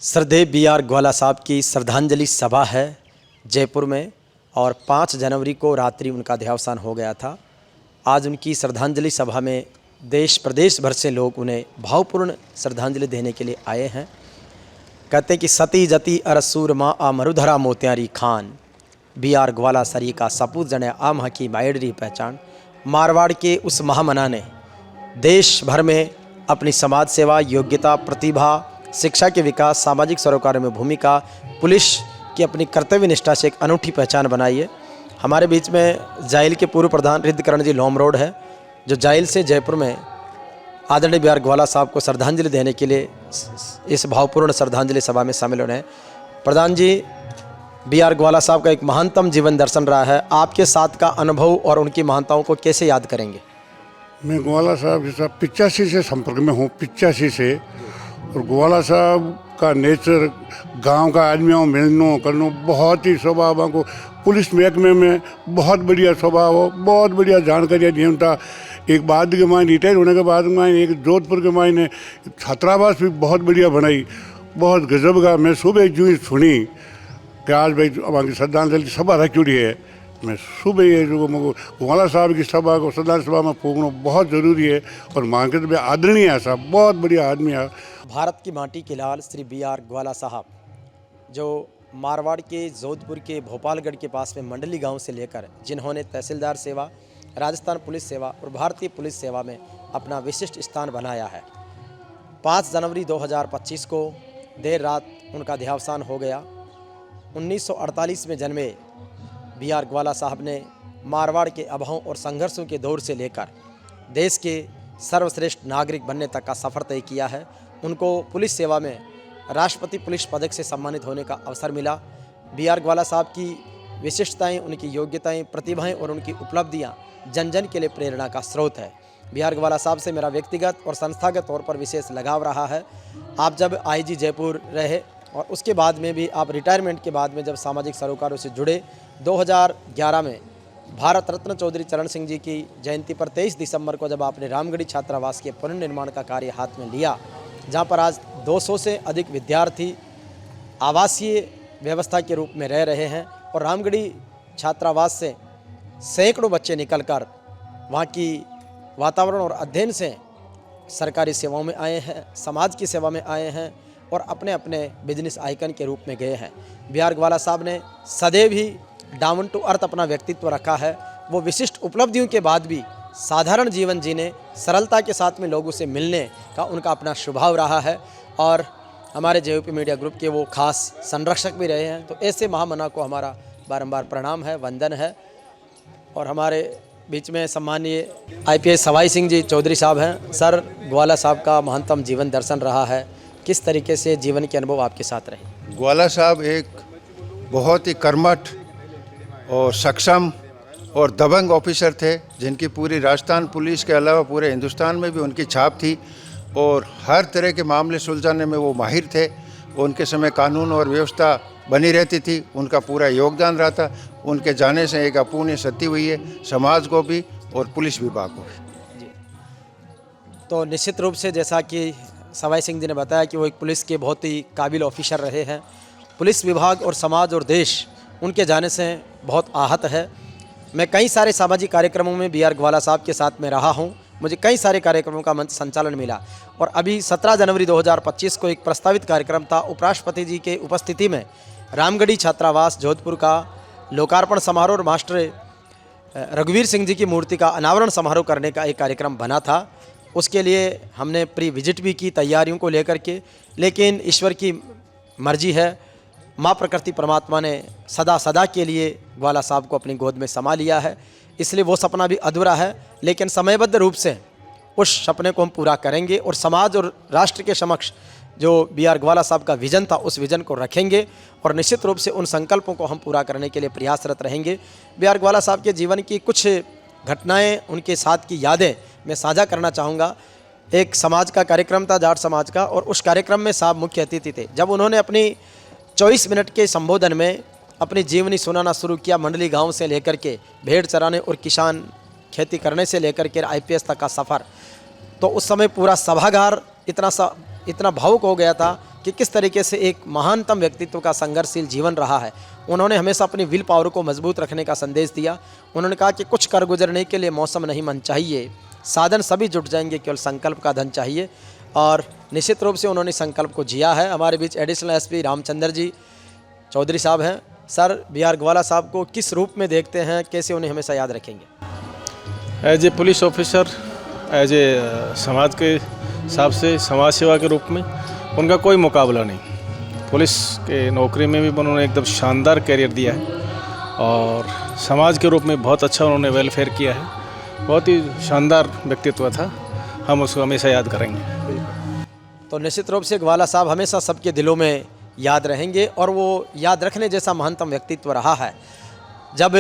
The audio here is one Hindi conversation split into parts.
श्रद्धेय बी.आर. ग्वाला साहब की श्रद्धांजलि सभा है जयपुर में और 5 जनवरी को रात्रि उनका देहावसान हो गया था। आज उनकी श्रद्धांजलि सभा में देश प्रदेश भर से लोग उन्हें भावपूर्ण श्रद्धांजलि देने के लिए आए हैं। कहते कि सती जति अरसूर माँ आ मरुधरा मोत्यारी खान, बी.आर. ग्वाला सरी का सपूत जने आम हकी मायडरी पहचान। मारवाड़ के उस महामना ने देश भर में अपनी समाज सेवा, योग्यता, प्रतिभा, शिक्षा के विकास, सामाजिक सरोकारों में भूमिका, पुलिस की अपनी कर्तव्य निष्ठा से एक अनूठी पहचान बनाई है। हमारे बीच में जाइल के पूर्व प्रधान रिद्धकरण जी लोम रोड है, जो जाइल से जयपुर में आदरणीय बी.आर. ग्वाला साहब को श्रद्धांजलि देने के लिए इस भावपूर्ण श्रद्धांजलि सभा में शामिल हो रहे हैं। प्रधान जी, बी.आर. ग्वाला साहब का एक महानतम जीवन दर्शन रहा है, आपके साथ का अनुभव और उनकी महानताओं को कैसे याद करेंगे? मैं ग्वाला साहब के साथ 85 से संपर्क में हूँ, 85 से। और ग्वाला साहब का नेचर, गांव का आदमियों मिलनो करनो, बहुत ही स्वभाव को पुलिस महकमे में बहुत बढ़िया स्वभाव हो, बहुत बढ़िया जानकारियाँ दी उनका। एक बाद के मायने रिटायर होने के बाद में एक जोधपुर के मायने छात्रावास भी बहुत बढ़िया बनाई, बहुत गजब का। मैं सुबह जो सुनी कि आज भाई हमारी श्रद्धांजलि सभा रखी है, मैं सुबह ये जो ग्वाला साहब की सभा को श्रद्धांजलि सभा में पूछना बहुत ज़रूरी है। और मांगे तो आदरणीय है साहब, बहुत बढ़िया आदमी है। भारत की माटी के लाल श्री बी.आर. ग्वाला साहब, जो मारवाड़ के जोधपुर के भोपालगढ़ के पास में मंडली गांव से लेकर जिन्होंने तहसीलदार सेवा, राजस्थान पुलिस सेवा और भारतीय पुलिस सेवा में अपना विशिष्ट स्थान बनाया है। 5 जनवरी 2025 को देर रात उनका देहावसान हो गया। 1948 में जन्मे बी.आर. ग्वाला साहब ने मारवाड़ के अभावों और संघर्षों के दौर से लेकर देश के सर्वश्रेष्ठ नागरिक बनने तक का सफ़र तय किया है। उनको पुलिस सेवा में राष्ट्रपति पुलिस पदक से सम्मानित होने का अवसर मिला। बी.आर. ग्वाला साहब की विशिष्टताएं, उनकी योग्यताएं, प्रतिभाएं और उनकी उपलब्धियां जन जन के लिए प्रेरणा का स्रोत है। बी.आर. ग्वाला साहब से मेरा व्यक्तिगत और संस्थागत तौर पर विशेष लगाव रहा है। आप जब आई.जी. जयपुर रहे और उसके बाद में भी आप रिटायरमेंट के बाद में जब सामाजिक सरोकारों से जुड़े, 2011 में भारत रत्न चौधरी चरण सिंह जी की जयंती पर 23 दिसंबर को जब आपने रामगढ़ी छात्रावास के पुनर्निर्माण का कार्य हाथ में लिया, जहाँ पर आज 200 से अधिक विद्यार्थी आवासीय व्यवस्था के रूप में रह रहे हैं और रामगढ़ी छात्रावास से सैकड़ों बच्चे निकलकर वहाँ की वातावरण और अध्ययन से सरकारी सेवाओं में आए हैं, समाज की सेवा में आए हैं और अपने अपने बिजनेस आइकन के रूप में गए हैं। बी.आर. ग्वाला साहब ने सदैव ही डाउन टू अर्थ अपना व्यक्तित्व रखा है। वो विशिष्ट उपलब्धियों के बाद भी साधारण जीवन जीने, सरलता के साथ में लोगों से मिलने का उनका अपना स्वभाव रहा है और हमारे जे.यू.पी. मीडिया ग्रुप के वो खास संरक्षक भी रहे हैं। तो ऐसे महामना को हमारा बारंबार प्रणाम है, वंदन है। और हमारे बीच में सम्मानीय IPS सवाई सिंह जी चौधरी साहब हैं। सर, ग्वाला साहब का महानतम जीवन दर्शन रहा है, किस तरीके से जीवन के अनुभव आपके साथ रहे? ग्वाला साहब एक बहुत ही कर्मठ और सक्षम और दबंग ऑफिसर थे, जिनकी पूरी राजस्थान पुलिस के अलावा पूरे हिंदुस्तान में भी उनकी छाप थी और हर तरह के मामले सुलझाने में वो माहिर थे। उनके समय कानून और व्यवस्था बनी रहती थी, उनका पूरा योगदान रहा था। उनके जाने से एक अपूर्णीय क्षति हुई है समाज को भी और पुलिस विभाग को भी। तो निश्चित रूप से जैसा कि सवाई सिंह जी ने बताया कि वो एक पुलिस के बहुत ही काबिल ऑफिसर रहे हैं। पुलिस विभाग और समाज और देश उनके जाने से बहुत आहत है। मैं कई सारे सामाजिक कार्यक्रमों में बी.आर. ग्वाला साहब के साथ में रहा हूं। मुझे कई सारे कार्यक्रमों का मंच संचालन मिला और अभी 17 जनवरी 2025 को एक प्रस्तावित कार्यक्रम था। उपराष्ट्रपति जी के उपस्थिति में रामगढ़ी छात्रावास जोधपुर का लोकार्पण समारोह और मास्टर रघुवीर सिंह जी की मूर्ति का अनावरण समारोह करने का एक कार्यक्रम बना था। उसके लिए हमने प्री विजिट भी की तैयारियों को लेकर के, लेकिन ईश्वर की मर्जी है, माँ प्रकृति परमात्मा ने सदा सदा के लिए ग्वाला साहब को अपनी गोद में समा लिया है, इसलिए वो सपना भी अधूरा है। लेकिन समयबद्ध रूप से उस सपने को हम पूरा करेंगे और समाज और राष्ट्र के समक्ष जो बी.आर. ग्वाला साहब का विज़न था उस विज़न को रखेंगे और निश्चित रूप से उन संकल्पों को हम पूरा करने के लिए प्रयासरत रहेंगे। बी.आर. ग्वाला साहब के जीवन की कुछ घटनाएँ, उनके साथ की यादें मैं साझा करना चाहूँगा। एक समाज का कार्यक्रम था, जाट समाज का, और उस कार्यक्रम में साहब मुख्य अतिथि थे। जब उन्होंने अपनी 24 मिनट के संबोधन में अपनी जीवनी सुनाना शुरू किया, मंडली गांव से लेकर के भेड़ चराने और किसान खेती करने से लेकर के IPS तक का सफ़र, तो उस समय पूरा सभागार इतना भावुक हो गया था कि किस तरीके से एक महानतम व्यक्तित्व का संघर्षशील जीवन रहा है। उन्होंने हमेशा अपनी विल पावर को मजबूत रखने का संदेश दिया। उन्होंने कहा कि कुछ कर गुजरने के लिए मौसम नहीं मन चाहिए, साधन सभी जुट जाएंगे, केवल संकल्प का धन चाहिए। और निश्चित रूप से उन्होंने संकल्प को जिया है। हमारे बीच एडिशनल एसपी रामचंद्र जी चौधरी साहब हैं। Sir, B R. ग्वाला साहब को किस रूप में देखते हैं, कैसे उन्हें हमेशा याद रखेंगे? As a police officer, as a समाज के हिसाब से समाज सेवा के रूप में उनका कोई मुकाबला नहीं। पुलिस के नौकरी में भी उन्होंने एकदम शानदार कैरियर दिया है और समाज के रूप में बहुत अच्छा उन्होंने वेलफेयर किया है। बहुत ही शानदार व्यक्तित्व था, हम उसको हमेशा याद करेंगे। तो निश्चित रूप से ग्वाला साहब हमेशा सबके दिलों में याद रहेंगे और वो याद रखने जैसा महानतम व्यक्तित्व रहा है। जब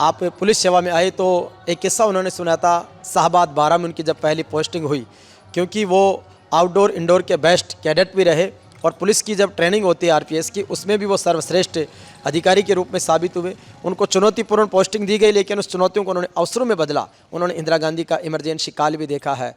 आप पुलिस सेवा में आए तो एक किस्सा उन्होंने सुना था, शाहबाद 12 में उनकी जब पहली पोस्टिंग हुई, क्योंकि वो आउटडोर इंडोर के बेस्ट कैडेट भी रहे और पुलिस की जब ट्रेनिंग होती है आरपीएस की, उसमें भी वो सर्वश्रेष्ठ अधिकारी के रूप में साबित हुए। उनको चुनौतीपूर्ण पोस्टिंग दी गई, लेकिन उस चुनौतियों को उन्होंने अवसरों में बदला। उन्होंने इंदिरा गांधी का इमरजेंसी काल भी देखा है,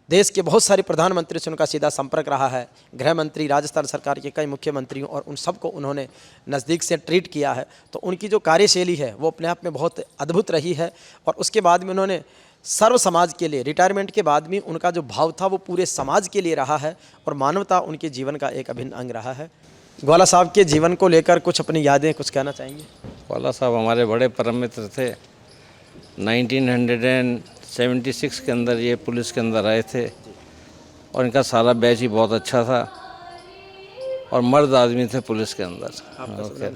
देश के बहुत सारे प्रधानमंत्री से उनका सीधा संपर्क रहा है, गृह मंत्री, राजस्थान सरकार के कई मुख्यमंत्रियों और उन सबको उन्होंने नज़दीक से ट्रीट किया है। तो उनकी जो कार्यशैली है वो अपने आप में बहुत अद्भुत रही है। और उसके बाद में उन्होंने सर्व समाज के लिए, रिटायरमेंट के बाद भी उनका जो भाव था वो पूरे समाज के लिए रहा है और मानवता उनके जीवन का एक अभिन्न अंग रहा है। ग्वाला साहब के जीवन को लेकर कुछ अपनी यादें कुछ कहना चाहेंगे? ग्वाला साहब हमारे बड़े परम मित्र थे। 1976 के अंदर ये पुलिस के अंदर आए थे और इनका सारा बैच ही बहुत अच्छा था और मर्द आदमी थे पुलिस के अंदर।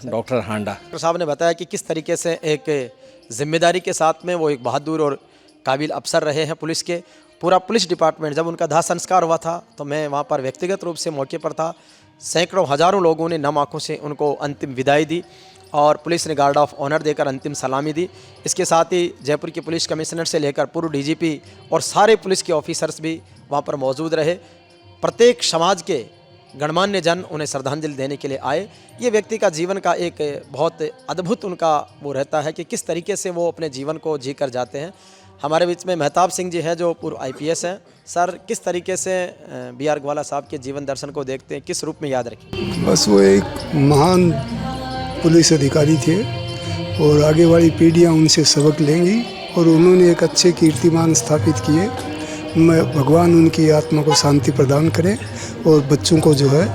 डॉक्टर हांडा। डॉक्टर साहब ने बताया कि किस तरीके से एक जिम्मेदारी के साथ में वो एक बहादुर और काबिल अफसर रहे हैं पुलिस के। पूरा पुलिस डिपार्टमेंट, जब उनका दाह संस्कार हुआ था तो मैं वहाँ पर व्यक्तिगत रूप से मौके पर था। सैकड़ों हज़ारों लोगों ने नम आँखों से उनको अंतिम विदाई दी और पुलिस ने गार्ड ऑफ ऑनर देकर अंतिम सलामी दी। इसके साथ ही जयपुर के पुलिस कमिश्नर से लेकर पूर्व डीजीपी और सारे पुलिस के ऑफिसर्स भी वहाँ पर मौजूद रहे। प्रत्येक समाज के गणमान्य जन उन्हें श्रद्धांजलि देने के लिए आए। ये व्यक्ति का जीवन का एक बहुत अद्भुत उनका वो रहता है कि किस तरीके से वो अपने जीवन को जी कर जाते हैं। हमारे बीच में मेहताब सिंह जी हैं जो पूर्व IPS हैं। सर, किस तरीके से बी.आर. ग्वाला साहब के जीवन दर्शन को देखते हैं, किस रूप में याद रखें? बस वो एक महान पुलिस अधिकारी थे और आगे वाली पीढ़ियाँ उनसे सबक लेंगी और उन्होंने एक अच्छे कीर्तिमान स्थापित किए। मैं भगवान उनकी आत्मा को शांति प्रदान करे और बच्चों को जो है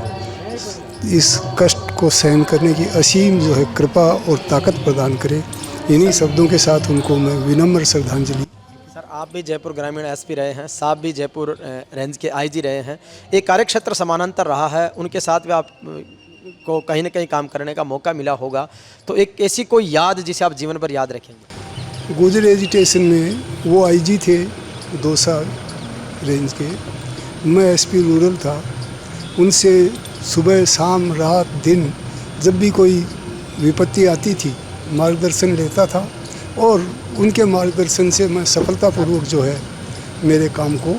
इस कष्ट को सहन करने की असीम जो है कृपा और ताकत प्रदान करे। इन्हीं शब्दों के साथ उनको मैं विनम्र श्रद्धांजलि। सर, आप भी जयपुर ग्रामीण SP रहे हैं, साहब भी जयपुर रेंज के IG रहे हैं। एक कार्यक्षेत्र समानांतर रहा है, उनके साथ भी आप को कहीं ना कहीं काम करने का मौका मिला होगा। तो एक ऐसी कोई याद जिसे आप जीवन भर याद रखेंगे? गुजर एजुटेशन में वो IG थे 2 साल रेंज के, मैं SP रूरल था। उनसे सुबह शाम रात दिन जब भी कोई विपत्ति आती थी मार्गदर्शन लेता था और उनके मार्गदर्शन से मैं सफलतापूर्वक जो है मेरे काम को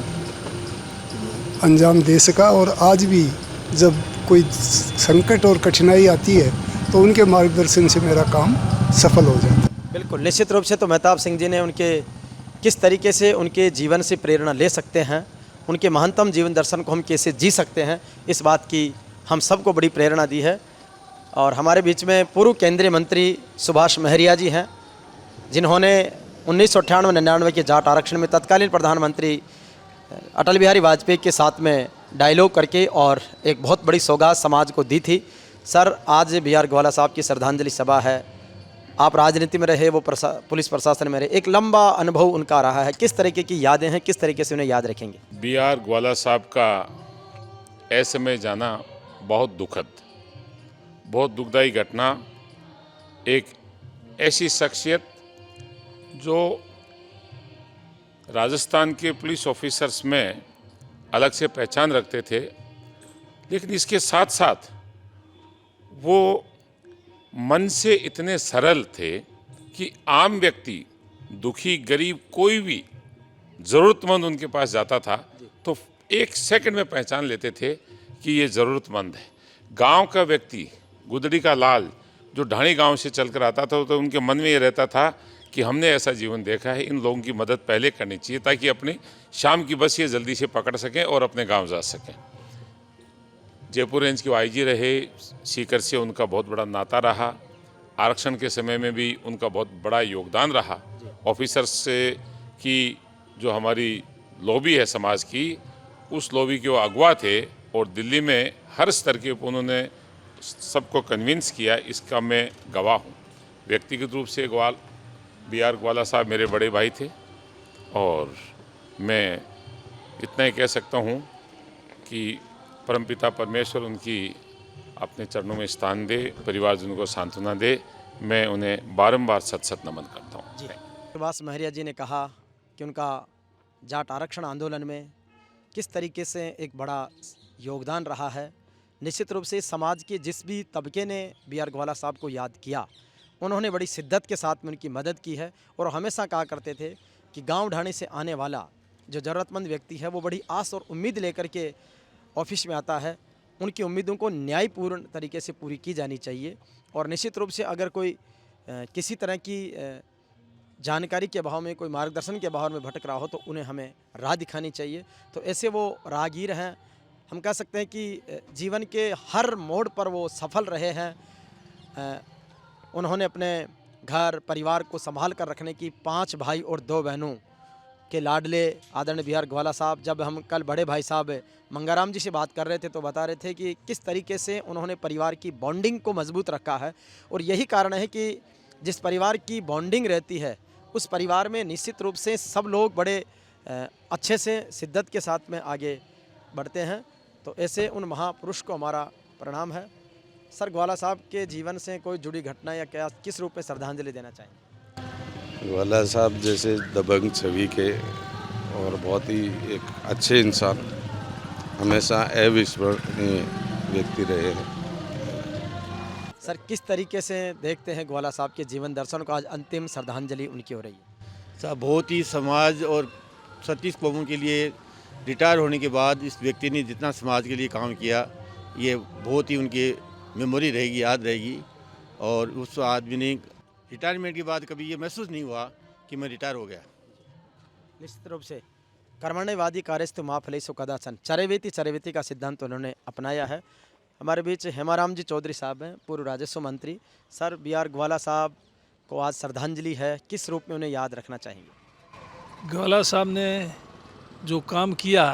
अंजाम दे सका। और आज भी जब कोई संकट और कठिनाई आती है तो उनके मार्गदर्शन से मेरा काम सफल हो जाता है। बिल्कुल, निश्चित रूप से तो मेहताब सिंह जी ने उनके किस तरीके से उनके जीवन से प्रेरणा ले सकते हैं, उनके महानतम जीवन दर्शन को हम कैसे जी सकते हैं, इस बात की हम सबको बड़ी प्रेरणा दी है। और हमारे बीच में पूर्व केंद्रीय मंत्री सुभाष महरिया जी हैं, जिन्होंने 1998-99 के जाट आरक्षण में तत्कालीन प्रधानमंत्री अटल बिहारी वाजपेयी के साथ में डायलॉग करके और एक बहुत बड़ी सौगात समाज को दी थी। सर, आज बी.आर. ग्वाला साहब की श्रद्धांजलि सभा है। आप राजनीति में रहे, वो पुलिस प्रशासन में रहे, एक लंबा अनुभव उनका रहा है। किस तरीके की यादें हैं, किस तरीके से उन्हें याद रखेंगे? बी.आर. ग्वाला साहब का ऐसे में जाना बहुत दुखद, बहुत दुखदायी घटना। एक ऐसी शख्सियत जो राजस्थान के पुलिस ऑफिसर्स में अलग से पहचान रखते थे, लेकिन इसके साथ साथ वो मन से इतने सरल थे कि आम व्यक्ति, दुखी गरीब, कोई भी ज़रूरतमंद उनके पास जाता था तो 1 सेकंड में पहचान लेते थे कि ये ज़रूरतमंद है। गांव का व्यक्ति, गुदड़ी का लाल जो ढाणी गांव से चलकर आता था, तो उनके मन में ये रहता था कि हमने ऐसा जीवन देखा है, इन लोगों की मदद पहले करनी चाहिए ताकि अपनी शाम की बस ये जल्दी से पकड़ सकें और अपने गांव जा सकें। जयपुर रेंज के आईजी रहे, सीकर से उनका बहुत बड़ा नाता रहा। आरक्षण के समय में भी उनका बहुत बड़ा योगदान रहा। ऑफिसर्स से की जो हमारी लॉबी है समाज की, उस लॉबी के वो अगवा थे और दिल्ली में हर स्तर के उन्होंने सबको कन्विंस किया, इसका मैं गवाह हूँ। व्यक्तिगत रूप से BR ग्वाला साहब मेरे बड़े भाई थे और मैं इतना ही कह सकता हूँ कि परमपिता परमेश्वर उनकी अपने चरणों में स्थान दे, परिवारजनों को सांत्वना दे। मैं उन्हें बारंबार सत नमन करता हूँ। जी, प्रवास महरिया जी ने कहा कि उनका जाट आरक्षण आंदोलन में किस तरीके से एक बड़ा योगदान रहा है। निश्चित रूप से समाज के जिस भी तबके ने BR ग्वाला साहब को याद किया, उन्होंने बड़ी शिद्दत के साथ में उनकी मदद की है और हमेशा कहा करते थे कि गांव ढाणी से आने वाला जो ज़रूरतमंद व्यक्ति है वो बड़ी आस और उम्मीद लेकर के ऑफिस में आता है। उनकी उम्मीदों को न्यायपूर्ण तरीके से पूरी की जानी चाहिए और निश्चित रूप से अगर कोई किसी तरह की जानकारी के अभाव में, कोई मार्गदर्शन के अभाव में भटक रहा हो तो उन्हें हमें राह दिखानी चाहिए। तो ऐसे वो राहगीर हैं। हम कह सकते हैं कि जीवन के हर मोड़ पर वो सफल रहे हैं। उन्होंने अपने घर परिवार को संभाल कर रखने की 5 भाई और 2 बहनों के लाडले आदरणीय BR ग्वाला साहब, जब हम कल बड़े भाई साहब मंगाराम जी से बात कर रहे थे तो बता रहे थे कि किस तरीके से उन्होंने परिवार की बॉन्डिंग को मजबूत रखा है। और यही कारण है कि जिस परिवार की बॉन्डिंग रहती है उस परिवार में निश्चित रूप से सब लोग बड़े अच्छे से शिद्दत के साथ में आगे बढ़ते हैं। तो ऐसे उन महापुरुष को हमारा प्रणाम है। सर, ग्वाला साहब के जीवन से कोई जुड़ी घटना या क्या किस रूप में श्रद्धांजलि देना चाहेंगे? ग्वाला साहब जैसे दबंग छवि के और बहुत ही एक अच्छे इंसान, हमेशा अविस्मरणीय व्यक्ति रहे हैं। सर, किस तरीके से देखते हैं ग्वाला साहब के जीवन दर्शन को? आज अंतिम श्रद्धांजलि उनकी हो रही है। साहब बहुत ही समाज और 36 कौमों के लिए रिटायर होने के बाद इस व्यक्ति ने जितना समाज के लिए काम किया, ये बहुत ही उनकी मेमोरी रहेगी, याद रहेगी। और उस आदमी ने रिटायरमेंट के बाद कभी ये महसूस नहीं हुआ कि मैं रिटायर हो गया। निश्चित रूप से कर्मण्यवादी कार्यस्तु मा फलेषु कदाचन, चरवेति का सिद्धांत उन्होंने अपनाया है। हमारे बीच हेमाराम जी चौधरी साहब हैं, पूर्व राजस्व मंत्री। सर, BR ग्वाला साहब को आज श्रद्धांजलि है, किस रूप में उन्हें याद रखना चाहेंगे? ग्वाला साहब ने जो काम किया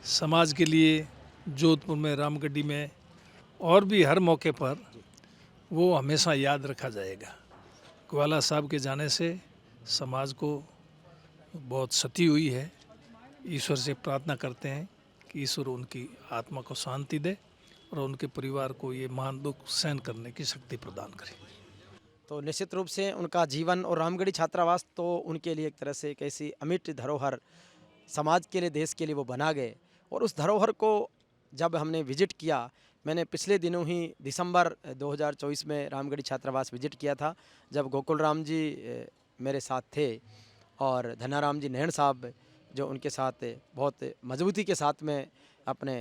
समाज के लिए, जोधपुर में, रामगढ़ी में और भी हर मौके पर, वो हमेशा याद रखा जाएगा। ग्वाला साहब के जाने से समाज को बहुत क्षति हुई है। ईश्वर से प्रार्थना करते हैं कि ईश्वर उनकी आत्मा को शांति दे और उनके परिवार को ये महान दुख सहन करने की शक्ति प्रदान करे। तो निश्चित रूप से उनका जीवन और रामगढ़ी छात्रावास तो उनके लिए एक तरह से एक ऐसी अमिट धरोहर, समाज के लिए, देश के लिए वो बना गए। और उस धरोहर को जब हमने विजिट किया, मैंने पिछले दिनों ही दिसंबर 2024 में रामगढ़ी छात्रावास विजिट किया था, जब गोकुल राम जी मेरे साथ थे और धनाराम जी नैण साहब जो उनके साथ बहुत मजबूती के साथ में अपने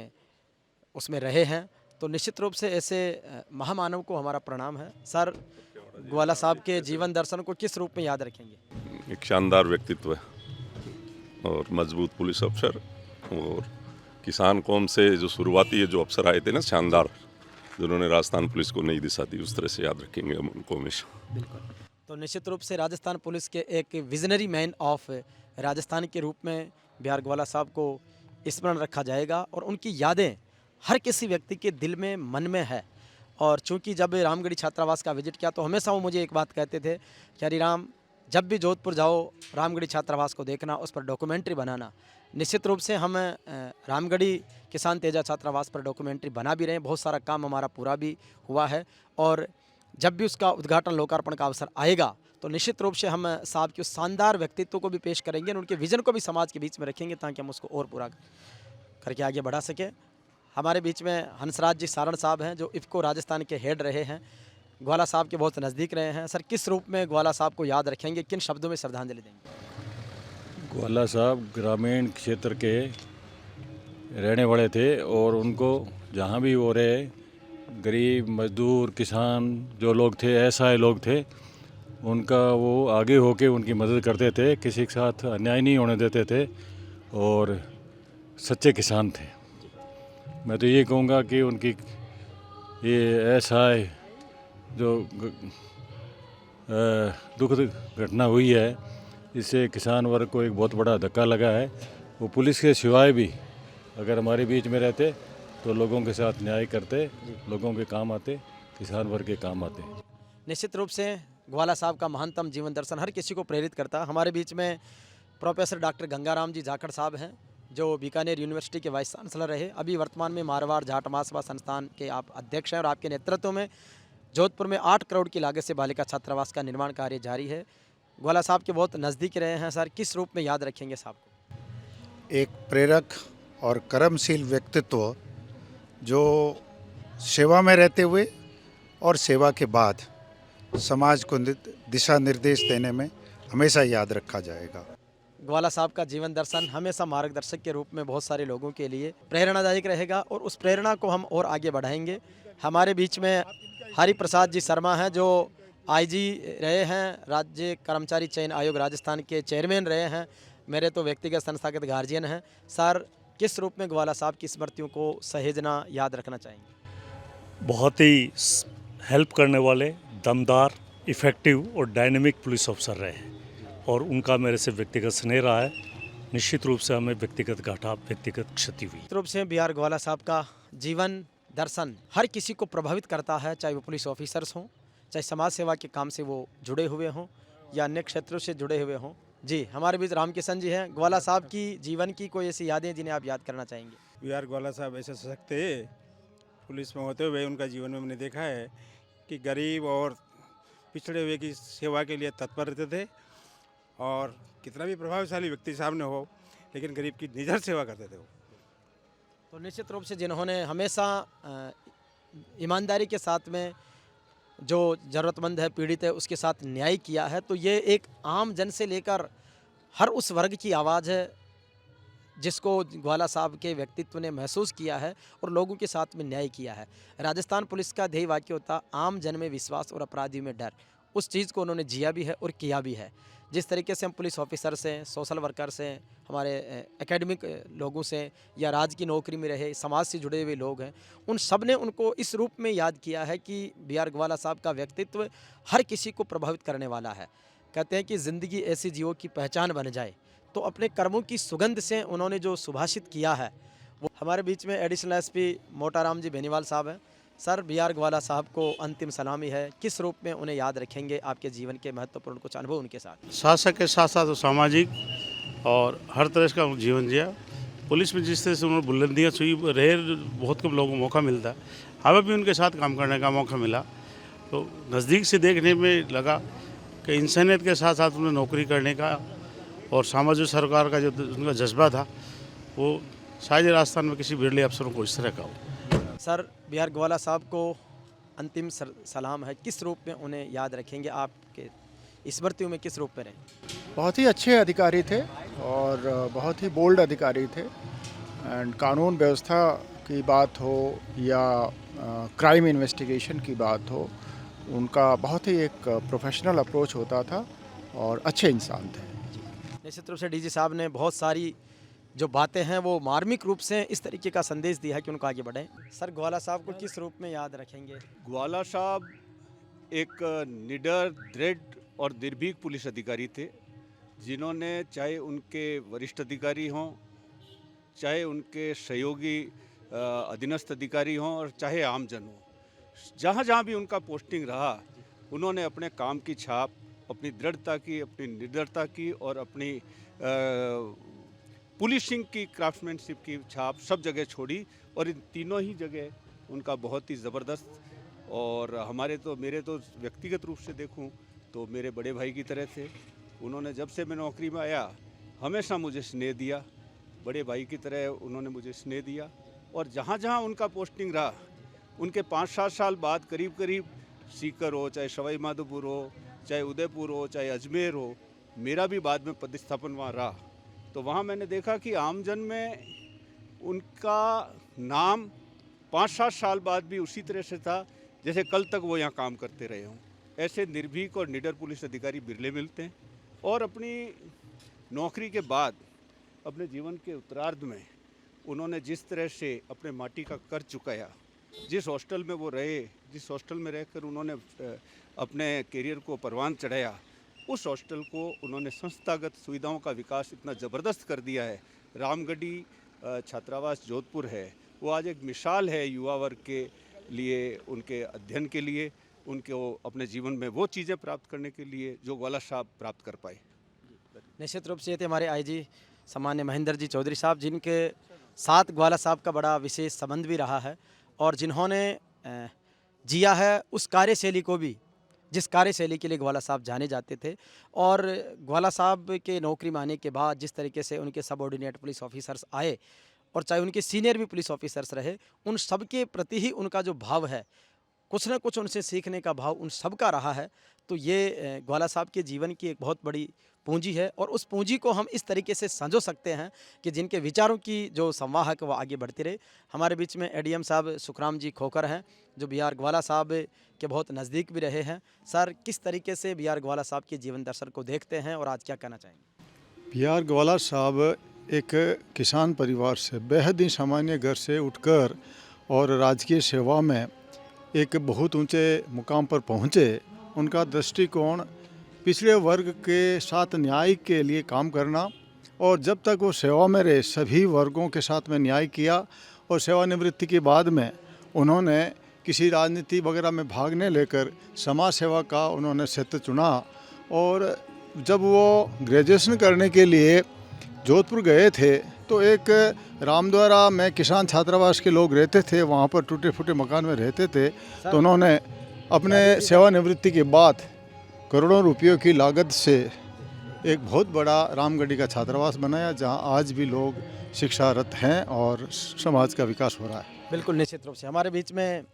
उसमें रहे हैं। तो निश्चित रूप से ऐसे महामानव को हमारा प्रणाम है। सर, ग्वाला साहब के जीवन दर्शन को किस रूप में याद रखेंगे? एक शानदार व्यक्तित्व है और मजबूत पुलिस अफसर, और किसान कौम से जो शुरुआती जो अफसर आए थे ना, शानदार, जिन्होंने राजस्थान पुलिस को नई दिशा दी, उस तरह से याद रखेंगे हम उनको हमेशा। बिल्कुल। तो निश्चित रूप से राजस्थान पुलिस के एक विजनरी मैन ऑफ राजस्थान के रूप में BR ग्वाला साहब को स्मरण रखा जाएगा और उनकी यादें हर किसी व्यक्ति के दिल में, मन में है। और चूंकि जब रामगढ़ी छात्रावास का विजिट किया तो हमेशा वो मुझे एक बात कहते थे कि हरिराम, जब भी जोधपुर जाओ रामगढ़ी छात्रावास को देखना, उस पर डॉक्यूमेंट्री बनाना। निश्चित रूप से हम रामगढ़ी किसान तेजा छात्रावास पर डॉक्यूमेंट्री बना भी रहे हैं, बहुत सारा काम हमारा पूरा भी हुआ है। और जब भी उसका उद्घाटन, लोकार्पण का अवसर आएगा तो निश्चित रूप से हम साहब के उस शानदार व्यक्तित्व को भी पेश करेंगे और उनके विज़न को भी समाज के बीच में रखेंगे ताकि हम उसको और पूरा करके आगे बढ़ा सकें। हमारे बीच में हंसराज जी सारण साहब हैं, जो इफ़को राजस्थान के हेड रहे हैं, ग्वाला साहब के बहुत नज़दीक रहे हैं। सर, किस रूप में ग्वाला साहब को याद रखेंगे, किन शब्दों में श्रद्धांजलि देंगे? ग्वाला साहब ग्रामीण क्षेत्र के रहने वाले थे और उनको जहाँ भी वो रहे, गरीब, मजदूर, किसान जो लोग थे, असहाय लोग थे, उनका वो आगे होके उनकी मदद करते थे, किसी के साथ अन्याय नहीं होने देते थे और सच्चे किसान थे। मैं तो ये कहूँगा कि उनकी ये एसआई जो दुखद घटना हुई है, इससे किसान वर्ग को एक बहुत बड़ा धक्का लगा है। वो पुलिस के सिवाय भी अगर हमारे बीच में रहते तो लोगों के साथ न्याय करते, लोगों के काम आते, किसान वर्ग के काम आते। निश्चित रूप से ग्वाला साहब का महानतम जीवन दर्शन हर किसी को प्रेरित करता है। हमारे बीच में प्रोफेसर डॉक्टर गंगाराम जी जाखड़ साहब हैं, जो बीकानेर यूनिवर्सिटी के वाइस चांसलर रहे, अभी वर्तमान में मारवाड़ जाट महासभा संस्थान के आप अध्यक्ष हैं, और आपके नेतृत्व में जोधपुर में 8 करोड़ की लागत से बालिका छात्रावास का निर्माण कार्य जारी है। ग्वाला साहब के बहुत नज़दीक रहे हैं सर, किस रूप में याद रखेंगे साहब को? एक प्रेरक और कर्मशील व्यक्तित्व जो सेवा में रहते हुए और सेवा के बाद समाज को दिशा निर्देश देने में हमेशा याद रखा जाएगा। ग्वाला साहब का जीवन दर्शन हमेशा मार्गदर्शक के रूप में बहुत सारे लोगों के लिए प्रेरणादायक रहेगा, और उस प्रेरणा को हम और आगे बढ़ाएंगे। हमारे बीच में हरि प्रसाद जी शर्मा हैं, जो आईजी रहे हैं, राज्य कर्मचारी चयन आयोग राजस्थान के चेयरमैन रहे हैं, मेरे तो व्यक्तिगत संस्थागत गार्जियन हैं। सर, किस रूप में ग्वाला साहब की स्मृतियों को सहेजना, याद रखना चाहेंगे? बहुत ही हेल्प करने वाले, दमदार, इफ़ेक्टिव और डायनेमिक पुलिस ऑफिसर रहे हैं, और उनका मेरे से व्यक्तिगत स्नेह रहा है। निश्चित रूप से हमें व्यक्तिगत घाटा, व्यक्तिगत क्षति हुई। निश्चित रूप से BR ग्वाला साहब का जीवन दर्शन हर किसी को प्रभावित करता है, चाहे वो पुलिस ऑफिसर्स हों, चाहे समाज सेवा के काम से वो जुड़े हुए हों, या अन्य क्षेत्रों से जुड़े हुए हों। जी, हमारे बीच रामकिशन जी हैं। ग्वाला साहब की जीवन की कोई ऐसी यादें जिन्हें आप याद करना चाहेंगे? BR ग्वाला साहब ऐसे सशक्त थे, पुलिस में होते हुए उनका जीवन में मैंने देखा है कि गरीब और पिछड़े हुए की सेवा के लिए तत्पर रहते थे, और कितना भी प्रभावशाली व्यक्ति सामने हो, लेकिन गरीब की निडर सेवा करते थे वो। तो निश्चित रूप से जिन्होंने हमेशा ईमानदारी के साथ में जो ज़रूरतमंद है, पीड़ित है, उसके साथ न्याय किया है, तो ये एक आम जन से लेकर हर उस वर्ग की आवाज़ है जिसको ग्वाला साहब के व्यक्तित्व ने महसूस किया है और लोगों के साथ में न्याय किया है। राजस्थान पुलिस का ध्येय वाक्य होता आम जन में विश्वास और अपराधी में डर। उस चीज़ को उन्होंने जिया भी है और किया भी है। जिस तरीके से हम पुलिस ऑफिसर से, सोशल वर्कर से, हमारे एकेडमिक लोगों से, या राज की नौकरी में रहे समाज से जुड़े हुए लोग हैं, उन सब ने उनको इस रूप में याद किया है कि BR ग्वाला साहब का व्यक्तित्व हर किसी को प्रभावित करने वाला है। कहते हैं कि ज़िंदगी ऐसी जियो की पहचान बन जाए, तो अपने कर्मों की सुगंध से उन्होंने जो सुभाषित किया है वो। हमारे बीच में एडिशनल SP मोटाराम जी बेनीवाल साहब हैं। सर, BR ग्वाला साहब को अंतिम सलामी है, किस रूप में उन्हें याद रखेंगे? आपके जीवन के महत्वपूर्ण कुछ अनुभव उनके साथ। शासक के साथ साथ सामाजिक और हर तरह का जीवन जिया। पुलिस में जिस तरह से उन्होंने बुलंदियाँ छुई रहे, बहुत कम लोगों को मौका मिलता है, हमें भी उनके साथ काम करने का मौका मिला, तो नज़दीक से देखने में लगा कि इंसानियत के साथ साथ उन्हें नौकरी करने का और सामाजिक सरोकार का जो उनका जज्बा था, वो शायद राजस्थान में किसी बिरले अफसरों को इस तरह का हो। सर, BR ग्वाला साहब को अंतिम सलाम है, किस रूप में उन्हें याद रखेंगे? आपके स्मृतियों में किस रूप में रहे? बहुत ही अच्छे अधिकारी थे और बहुत ही बोल्ड अधिकारी थे, एंड कानून व्यवस्था की बात हो या क्राइम इन्वेस्टिगेशन की बात हो, उनका बहुत ही एक प्रोफेशनल अप्रोच होता था और अच्छे इंसान थे। निश्चित रूप से DG साहब ने बहुत सारी जो बातें हैं वो मार्मिक रूप से इस तरीके का संदेश दिया है कि उनको आगे बढ़ें। सर, ग्वाला साहब को किस रूप में याद रखेंगे? ग्वाला साहब एक निडर, दृढ़ और निर्भीक पुलिस अधिकारी थे, जिन्होंने चाहे उनके वरिष्ठ अधिकारी हों, चाहे उनके सहयोगी अधीनस्थ अधिकारी हों, और चाहे आमजन हों, जहाँ जहाँ भी उनका पोस्टिंग रहा, उन्होंने अपने काम की छाप, अपनी दृढ़ता की, अपनी निडरता की और अपनी पुलिसिंग की, क्राफ्टमैनशिप की छाप सब जगह छोड़ी, और इन तीनों ही जगह उनका बहुत ही ज़बरदस्त, और मेरे तो व्यक्तिगत रूप से देखूं तो मेरे बड़े भाई की तरह थे। उन्होंने जब से मैं नौकरी में आया हमेशा मुझे स्नेह दिया, बड़े भाई की तरह उन्होंने मुझे स्नेह दिया, और जहाँ जहाँ उनका पोस्टिंग रहा, उनके 5-7 साल बाद करीब करीब सीकर हो, चाहे सवाई माधोपुर हो, चाहे उदयपुर हो, चाहे अजमेर हो, मेरा भी बाद में पदस्थापन वहाँ रहा, तो वहाँ मैंने देखा कि आमजन में उनका नाम 5-7 साल बाद भी उसी तरह से था जैसे कल तक वो यहाँ काम करते रहे हों। ऐसे निर्भीक और निडर पुलिस अधिकारी बिरले मिलते हैं, और अपनी नौकरी के बाद अपने जीवन के उत्तरार्ध में उन्होंने जिस तरह से अपने माटी का कर चुकाया, जिस हॉस्टल में वो रहे, जिस हॉस्टल में रहकर उन्होंने अपने करियर को परवान चढ़ाया, उस हॉस्टल को उन्होंने संस्थागत सुविधाओं का विकास इतना ज़बरदस्त कर दिया है। रामगढ़ी छात्रावास जोधपुर है, वो आज एक मिसाल है युवा वर्ग के लिए, उनके अध्ययन के लिए, उनको अपने जीवन में वो चीज़ें प्राप्त करने के लिए जो ग्वाला साहब प्राप्त कर पाए। निश्चित रूप से ये थे हमारे आईजी सामान्य महेंद्र जी चौधरी साहब, जिनके साथ ग्वाला साहब का बड़ा विशेष संबंध भी रहा है और जिन्होंने जिया है उस कार्यशैली को भी जिस कार्यशैली के लिए ग्वाला साहब जाने जाते थे। और ग्वाला साहब के नौकरी में आने के बाद जिस तरीके से उनके सबऑर्डिनेट पुलिस ऑफिसर्स आए और चाहे उनके सीनियर भी पुलिस ऑफिसर्स रहे, उन सब के प्रति ही उनका जो भाव है, कुछ न कुछ उनसे सीखने का भाव उन सब का रहा है। तो ये ग्वाला साहब के जीवन की एक बहुत बड़ी पूंजी है और उस पूंजी को हम इस तरीके से संजो सकते हैं कि जिनके विचारों की जो संवाहक वो आगे बढ़ती रहे। हमारे बीच में एडीएम साहब सुखराम जी खोकर हैं, जो BR ग्वाला साहब के बहुत नज़दीक भी रहे हैं। सर, किस तरीके से BR ग्वाला साहब के जीवन दर्शन को देखते हैं और आज क्या कहना चाहेंगे? BR ग्वाला साहब एक किसान परिवार से, बेहद ही सामान्य घर से उठकर और राजकीय सेवा में एक बहुत ऊंचे मुकाम पर पहुंचे। उनका दृष्टिकोण पिछड़े वर्ग के साथ न्याय के लिए काम करना, और जब तक वो सेवा में रहे सभी वर्गों के साथ में न्याय किया। और सेवानिवृत्ति के बाद में उन्होंने किसी राजनीति वगैरह में भाग नहीं लेकर समाज सेवा का उन्होंने क्षेत्र चुना। और जब वो ग्रेजुएशन करने के लिए जोधपुर गए थे तो एक रामद्वारा में किसान छात्रावास के लोग रहते थे, वहाँ पर टूटे फूटे मकान में रहते थे। तो उन्होंने अपने सेवानिवृत्ति के बाद करोड़ों रुपयों की लागत से एक बहुत बड़ा रामगढ़ी का छात्रावास बनाया, जहाँ आज भी लोग शिक्षारत हैं और समाज का विकास हो रहा है। बिल्कुल निश्चित रूप से हमारे बीच में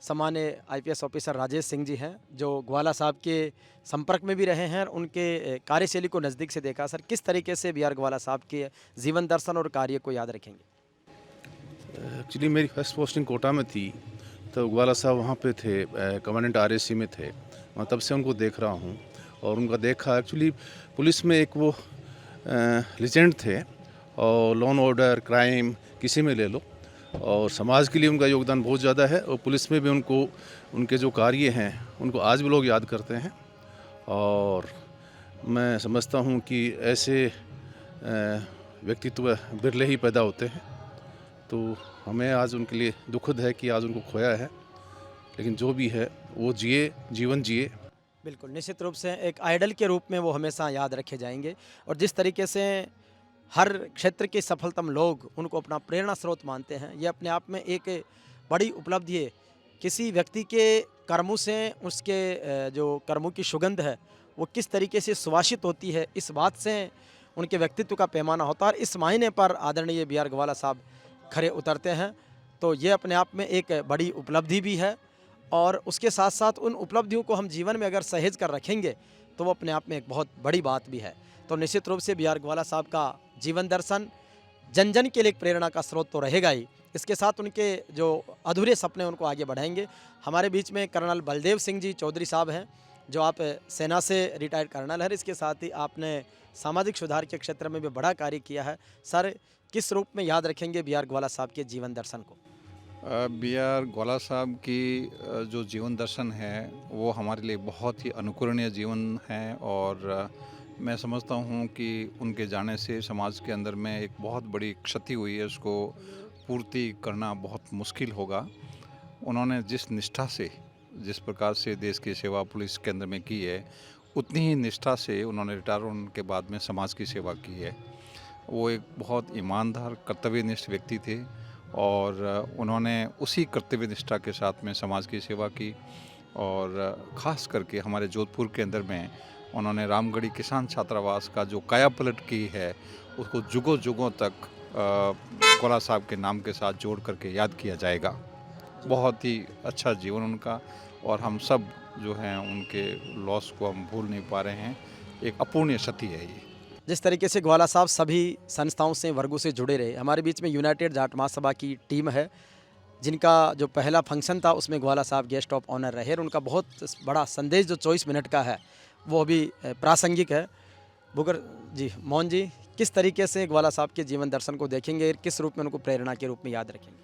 सामान्य IPS ऑफिसर राजेश सिंह जी हैं, जो ग्वाला साहब के संपर्क में भी रहे हैं और उनके कार्यशैली को नज़दीक से देखा। सर, किस तरीके से BR ग्वाला साहब के जीवन दर्शन और कार्य को याद रखेंगे? एक्चुअली मेरी फर्स्ट पोस्टिंग कोटा में थी, तो ग्वाला साहब वहाँ पे थे, कमांडेंट RSC में थे। मैं तब से उनको देख रहा हूँ और उनका देखा। एक्चुअली पुलिस में एक वो लेजेंड थे, और लॉ एंड ऑर्डर, क्राइम किसी में ले लो, और समाज के लिए उनका योगदान बहुत ज़्यादा है। और पुलिस में भी उनको, उनके जो कार्य हैं उनको आज भी लोग याद करते हैं। और मैं समझता हूँ कि ऐसे व्यक्तित्व बिरले ही पैदा होते हैं। तो हमें आज उनके लिए दुखद है कि आज उनको खोया है, लेकिन जो भी है वो जिए, जीवन जिए। बिल्कुल निश्चित रूप से एक आइडल के रूप में वो हमेशा याद रखे जाएंगे। और जिस तरीके से हर क्षेत्र के सफलतम लोग उनको अपना प्रेरणा स्रोत मानते हैं, ये अपने आप में एक बड़ी उपलब्धि है। किसी व्यक्ति के कर्मों से उसके जो कर्मों की सुगंध है वो किस तरीके से सुवासित होती है, इस बात से उनके व्यक्तित्व का पैमाना होता है। और इस मायने पर आदरणीय BR ग्वाला साहब खरे उतरते हैं। तो ये अपने आप में एक बड़ी उपलब्धि भी है, और उसके साथ साथ उन उपलब्धियों को हम जीवन में अगर सहेज कर रखेंगे तो वो अपने आप में एक बहुत बड़ी बात भी है। तो निश्चित रूप से BR ग्वाला साहब का जीवन दर्शन जन जन के लिए एक प्रेरणा का स्रोत तो रहेगा ही, इसके साथ उनके जो अधूरे सपने उनको आगे बढ़ाएंगे। हमारे बीच में कर्नल बलदेव सिंह जी चौधरी साहब हैं, जो आप सेना से रिटायर्ड कर्नल हैं। इसके साथ ही आपने सामाजिक सुधार के क्षेत्र में भी बड़ा कार्य किया है। सर, किस रूप में याद रखेंगे BR ग्वाला साहब के जीवन दर्शन को? BR ग्वाला साहब की जो जीवन दर्शन है वो हमारे लिए बहुत ही अनुकरणीय जीवन है। और मैं समझता हूँ कि उनके जाने से समाज के अंदर में एक बहुत बड़ी क्षति हुई है, उसको पूर्ति करना बहुत मुश्किल होगा। उन्होंने जिस निष्ठा से, जिस प्रकार से देश की सेवा पुलिस के अंदर में की है, उतनी ही निष्ठा से उन्होंने रिटायर होने के बाद में समाज की सेवा की है। वो एक बहुत ईमानदार, कर्तव्यनिष्ठ व्यक्ति थे, और उन्होंने उसी कर्तव्य निष्ठा के साथ में समाज की सेवा की। और ख़ास करके हमारे जोधपुर के अंदर में उन्होंने रामगढ़ी किसान छात्रावास का जो काया पलट की है, उसको जुगों जुगों तक ग्वाला साहब के नाम के साथ जोड़ करके याद किया जाएगा। बहुत ही अच्छा जीवन उनका, और हम सब जो हैं उनके लॉस को हम भूल नहीं पा रहे हैं। एक अपूर्णीय क्षति है ये। जिस तरीके से ग्वाला साहब सभी संस्थाओं से, वर्गों से जुड़े रहे। हमारे बीच में यूनाइटेड जाट महासभा की टीम है, जिनका जो पहला फंक्शन था उसमें ग्वाला साहब गेस्ट ऑफ ऑनर रहे। और उनका बहुत बड़ा संदेश जो 24 मिनट का है वो भी प्रासंगिक है। भूकर जी, मोहन जी, किस तरीके से ग्वाला साहब के जीवन दर्शन को देखेंगे, किस रूप में उनको प्रेरणा के रूप में याद रखेंगे?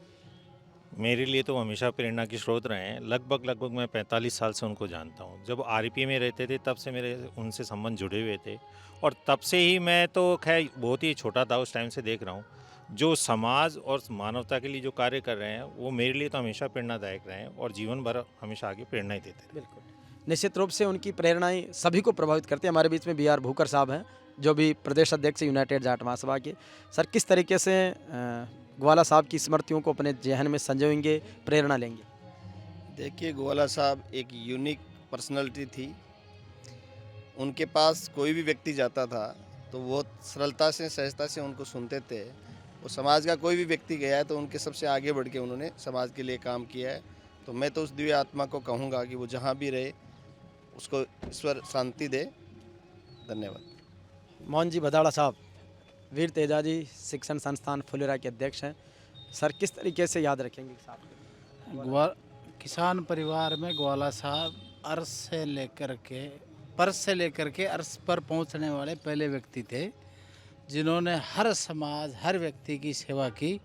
मेरे लिए तो हमेशा प्रेरणा के स्रोत रहे हैं। लगभग मैं 45 साल से उनको जानता हूँ। जब आरपीए में रहते थे तब से मेरे उनसे संबंध जुड़े हुए थे और तब से ही मैं तो खैर बहुत ही छोटा था उस टाइम से देख रहा हूँ। जो समाज और मानवता के लिए जो कार्य कर रहे हैं वो मेरे लिए तो हमेशा प्रेरणादायक रहे हैं और जीवन भर हमेशा आगे प्रेरणा ही देते रहे। बिल्कुल, निश्चित रूप से उनकी प्रेरणाएं सभी को प्रभावित करती है। हमारे बीच में BR भूकर साहब हैं, जो भी प्रदेश अध्यक्ष यूनाइटेड जाट महासभा के। सर, किस तरीके से ग्वाला साहब की स्मृतियों को अपने जहन में संजोएंगे, प्रेरणा लेंगे? देखिए, ग्वाला साहब एक यूनिक पर्सनालिटी थी। उनके पास कोई भी व्यक्ति जाता था तो बहुत सरलता से, सहजता से उनको सुनते थे। और समाज का कोई भी व्यक्ति गया है तो उनके सबसे आगे बढ़ के उन्होंने समाज के लिए काम किया है। तो मैं तो उस दिव्य आत्मा को कहूँगा कि वो जहाँ भी रहे उसको ईश्वर शांति दे। धन्यवाद। मोहन जी भदाड़ा साहब, वीर तेजा जी शिक्षण संस्थान फुलेरा के अध्यक्ष हैं। सर, किस तरीके से याद रखेंगे साहब? किसान परिवार में ग्वाला साहब पर्स से लेकर के अर्श पर पहुंचने वाले पहले व्यक्ति थे, जिन्होंने हर समाज, हर व्यक्ति की सेवा की।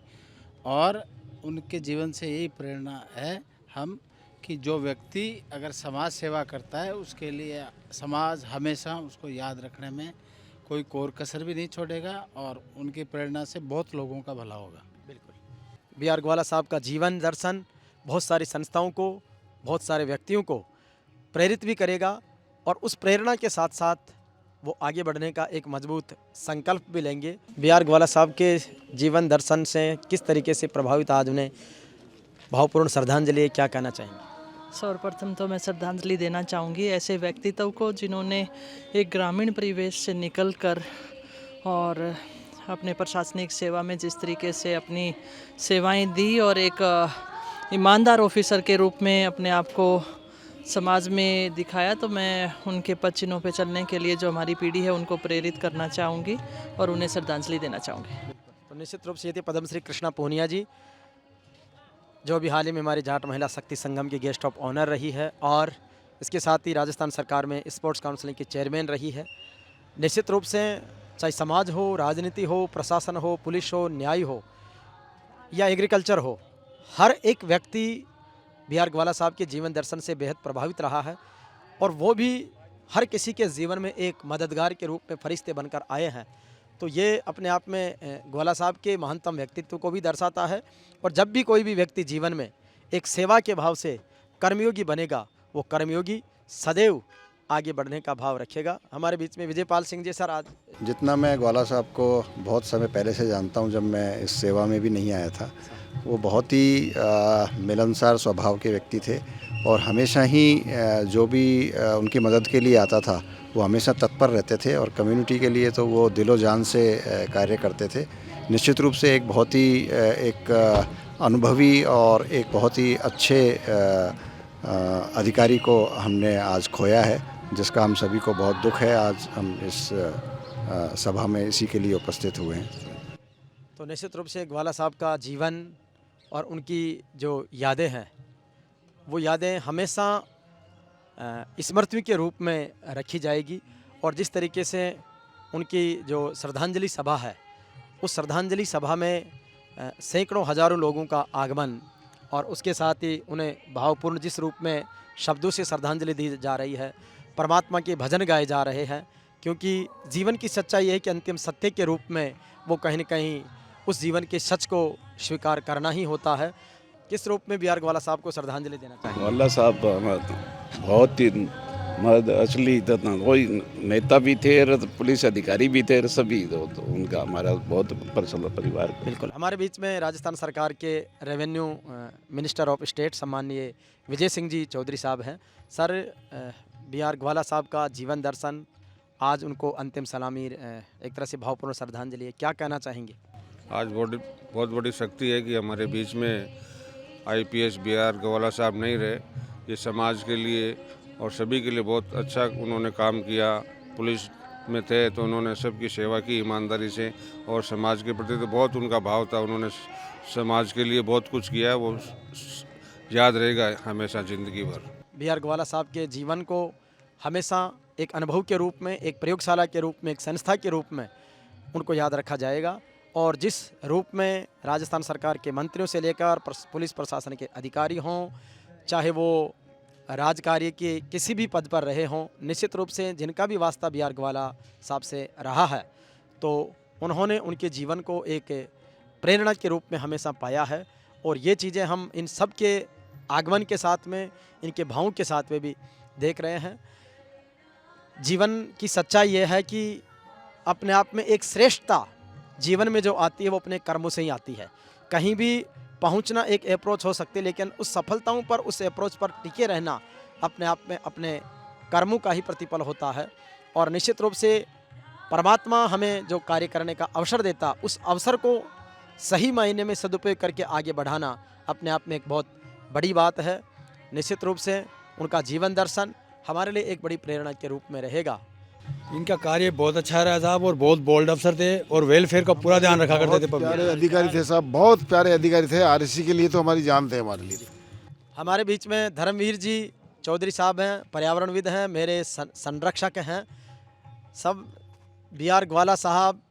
और उनके जीवन से यही प्रेरणा है हम कि जो व्यक्ति अगर समाज सेवा करता है उसके लिए समाज हमेशा उसको याद रखने में कोई कोर कसर भी नहीं छोड़ेगा और उनकी प्रेरणा से बहुत लोगों का भला होगा। बिल्कुल, BR ग्वाला साहब का जीवन दर्शन बहुत सारी संस्थाओं को, बहुत सारे व्यक्तियों को प्रेरित भी करेगा और उस प्रेरणा के साथ साथ वो आगे बढ़ने का एक मजबूत संकल्प भी लेंगे। BR ग्वाला साहब के जीवन दर्शन से किस तरीके से प्रभावित, आज उन्हें भावपूर्ण श्रद्धांजलि, क्या कहना चाहेंगे? सर्वप्रथम तो मैं श्रद्धांजलि देना चाहूँगी ऐसे व्यक्तित्व को जिन्होंने एक ग्रामीण परिवेश से निकलकर और अपने प्रशासनिक सेवा में जिस तरीके से अपनी सेवाएं दी और एक ईमानदार ऑफिसर के रूप में अपने आप को समाज में दिखाया। तो मैं उनके पद चिन्हों पे चलने के लिए जो हमारी पीढ़ी है उनको प्रेरित करना चाहूँगी और उन्हें श्रद्धांजलि देना चाहूँगी। तो निश्चित रूप से ये थे पद्मश्री कृष्णा पूनिया जी, जो भी हाल ही में हमारी जाट महिला शक्ति संगम की गेस्ट ऑफ ऑनर रही है और इसके साथ ही राजस्थान सरकार में स्पोर्ट्स काउंसिलिंग की चेयरमैन रही है। निश्चित रूप से चाहे समाज हो, राजनीति हो, प्रशासन हो, पुलिस हो, न्याय हो या एग्रीकल्चर हो, हर एक व्यक्ति BR ग्वाला साहब के जीवन दर्शन से बेहद प्रभावित रहा है और वो भी हर किसी के जीवन में एक मददगार के रूप में फरिश्ते बनकर आए हैं। तो ये अपने आप में ग्वाला साहब के महत्तम व्यक्तित्व को भी दर्शाता है। और जब भी कोई भी व्यक्ति जीवन में एक सेवा के भाव से कर्मयोगी बनेगा, वो कर्मयोगी सदैव आगे बढ़ने का भाव रखेगा। हमारे बीच में विजयपाल सिंह जी। सर, आज जितना मैं ग्वाला साहब को बहुत समय पहले से जानता हूं, जब मैं इस सेवा में भी नहीं आया था, वो बहुत ही मिलनसार स्वभाव के व्यक्ति थे और हमेशा ही जो भी उनकी मदद के लिए आता था वो हमेशा तत्पर रहते थे और कम्युनिटी के लिए तो वो दिलो जान से कार्य करते थे। निश्चित रूप से एक बहुत ही एक अनुभवी और एक बहुत ही अच्छे अधिकारी को हमने आज खोया है, जिसका हम सभी को बहुत दुख है। आज हम इस सभा में इसी के लिए उपस्थित हुए हैं। तो निश्चित रूप से ग्वाला साहब का जीवन और उनकी जो यादें हैं, वो यादें हमेशा स्मृतियों के रूप में रखी जाएगी। और जिस तरीके से उनकी जो श्रद्धांजलि सभा है, उस श्रद्धांजलि सभा में सैकड़ों हजारों लोगों का आगमन और उसके साथ ही उन्हें भावपूर्ण जिस रूप में शब्दों से श्रद्धांजलि दी जा रही है, परमात्मा के भजन गाए जा रहे हैं, क्योंकि जीवन की सच्चाई है कि अंतिम सत्य के रूप में वो कहीं न कहीं उस जीवन के सच को स्वीकार करना ही होता है। किस रूप में BR ग्वाला साहब को श्रद्धांजलि देना चाहिए? ग्वाला साहब बहुत ही मर्द असली कोई नेता भी थे, पुलिस अधिकारी भी थे, सभी तो उनका हमारा बहुत पर्सनल परिवार। बिल्कुल, हमारे बीच में राजस्थान सरकार के रेवेन्यू मिनिस्टर ऑफ स्टेट सम्माननीय विजय सिंह जी चौधरी साहब हैं। सर, BR ग्वाला साहब का जीवन दर्शन, आज उनको अंतिम सलामी, एक तरह से भावपूर्ण श्रद्धांजलि है, क्या कहना चाहेंगे? आज बहुत बड़ी शक्ति है कि हमारे बीच में IPS BR ग्वाला साहब नहीं रहे। ये समाज के लिए और सभी के लिए बहुत अच्छा उन्होंने काम किया। पुलिस में थे तो उन्होंने सबकी सेवा की ईमानदारी से और समाज के प्रति तो बहुत उनका भाव था। उन्होंने समाज के लिए बहुत कुछ किया, वो याद रहेगा हमेशा ज़िंदगी भर। BR ग्वाला साहब के जीवन को हमेशा एक अनुभव के रूप में, एक प्रयोगशाला के रूप में, एक संस्था के रूप में उनको याद रखा जाएगा। और जिस रूप में राजस्थान सरकार के मंत्रियों से लेकर पुलिस प्रशासन के अधिकारी हों, चाहे वो राजकार्य के किसी भी पद पर रहे हों, निश्चित रूप से जिनका भी वास्ता बी आर ग्वाला साहब से रहा है तो उन्होंने उनके जीवन को एक प्रेरणा के रूप में हमेशा पाया है। और ये चीज़ें हम इन सब के आगमन के साथ में, इनके भावों के साथ में भी देख रहे हैं। जीवन की सच्चाई ये है कि अपने आप में एक श्रेष्ठता जीवन में जो आती है वो अपने कर्मों से ही आती है। कहीं भी पहुंचना एक अप्रोच हो सकती है, लेकिन उस सफलताओं पर, उस अप्रोच पर टिके रहना अपने आप में अपने कर्मों का ही प्रतिफल होता है। और निश्चित रूप से परमात्मा हमें जो कार्य करने का अवसर देता, उस अवसर को सही मायने में सदुपयोग करके आगे बढ़ाना अपने आप में एक बहुत बड़ी बात है। निश्चित रूप से उनका जीवन दर्शन हमारे लिए एक बड़ी प्रेरणा के रूप में रहेगा। इनका कार्य बहुत अच्छा रहा साहब, और बहुत बोल्ड अफसर थे और वेलफेयर का पूरा ध्यान रखा करते थे। प्यारे अधिकारी थे साहब, बहुत प्यारे अधिकारी थे। आरएससी के लिए तो हमारी जान थे हमारे लिए। हमारे बीच में धर्मवीर जी चौधरी साहब हैं, पर्यावरणविद हैं, मेरे संरक्षक हैं। सब बी आर ग्वाला साहब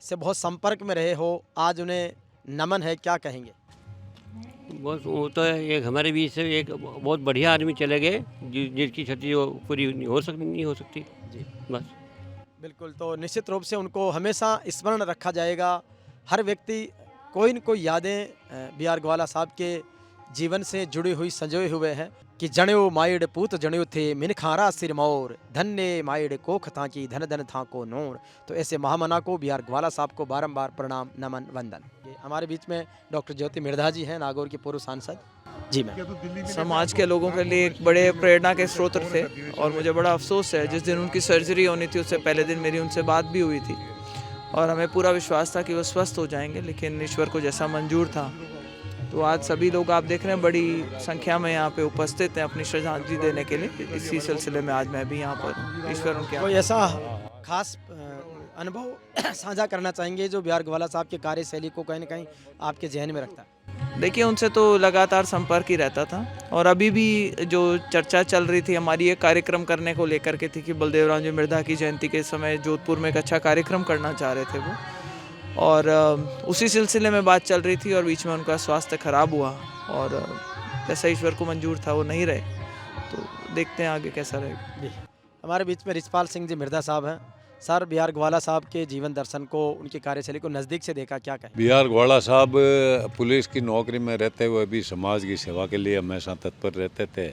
से बहुत संपर्क में रहे हो, आज उन्हें नमन है, क्या कहेंगे? बस वो तो एक हमारे बीच से एक बहुत बढ़िया आदमी चले गए जिसकी क्षति पूरी नहीं हो सकती जी, बस। बिल्कुल, तो निश्चित रूप से उनको हमेशा स्मरण रखा जाएगा। हर व्यक्ति कोई न कोई यादें बी आर ग्वाला साहब के जीवन से जुड़ी हुई संजोए हुए हैं कि जण्यो माइड पूत जण्यो थे मिनखारा सिर मोर, धन्य माइड कोख था की धन धन था को नोर। तो ऐसे महामना को बी आर ग्वाला साहब को बारंबार प्रणाम, नमन, वंदन। ये हमारे बीच में डॉक्टर ज्योति मिर्धा जी हैं, नागौर के पूर्व सांसद। जी मैम। समाज के लोगों के लिए एक बड़े प्रेरणा के स्रोत थे और मुझे बड़ा अफसोस है जिस दिन उनकी सर्जरी होनी थी उससे पहले दिन मेरी उनसे बात भी हुई थी और हमें पूरा विश्वास था कि वो स्वस्थ हो जाएंगे, लेकिन ईश्वर को जैसा मंजूर था। तो आज सभी लोग आप देख रहे हैं बड़ी संख्या में यहाँ पे उपस्थित हैं अपनी श्रद्धांजलि देने के लिए। इसी सिलसिले में आज मैं भी यहाँ पर ईश्वर उनके कोई ऐसा खास अनुभव साझा करना चाहेंगे जो बी आर ग्वाला साहब की कार्यशैली को कहीं न कहीं आपके जहन में रखता है? देखिए, उनसे तो लगातार संपर्क ही रहता था और अभी भी जो चर्चा चल रही थी हमारी एक कार्यक्रम करने को लेकर के थी कि बलदेव राम जी मिर्धा की जयंती के समय जोधपुर में एक अच्छा कार्यक्रम करना चाह रहे थे वो, और उसी सिलसिले में बात चल रही थी और बीच में उनका स्वास्थ्य खराब हुआ और जैसा ईश्वर को मंजूर था वो नहीं रहे। तो देखते हैं आगे कैसा रहेगा। हमारे बीच में रिचपाल सिंह जी मिर्धा साहब हैं। सर, बी आर ग्वाला साहब के जीवन दर्शन को, उनकी कार्यशैली को नज़दीक से देखा, क्या कहें? बी आर ग्वाला साहब पुलिस की नौकरी में रहते हुए भी समाज की सेवा के लिए हमेशा तत्पर रहते थे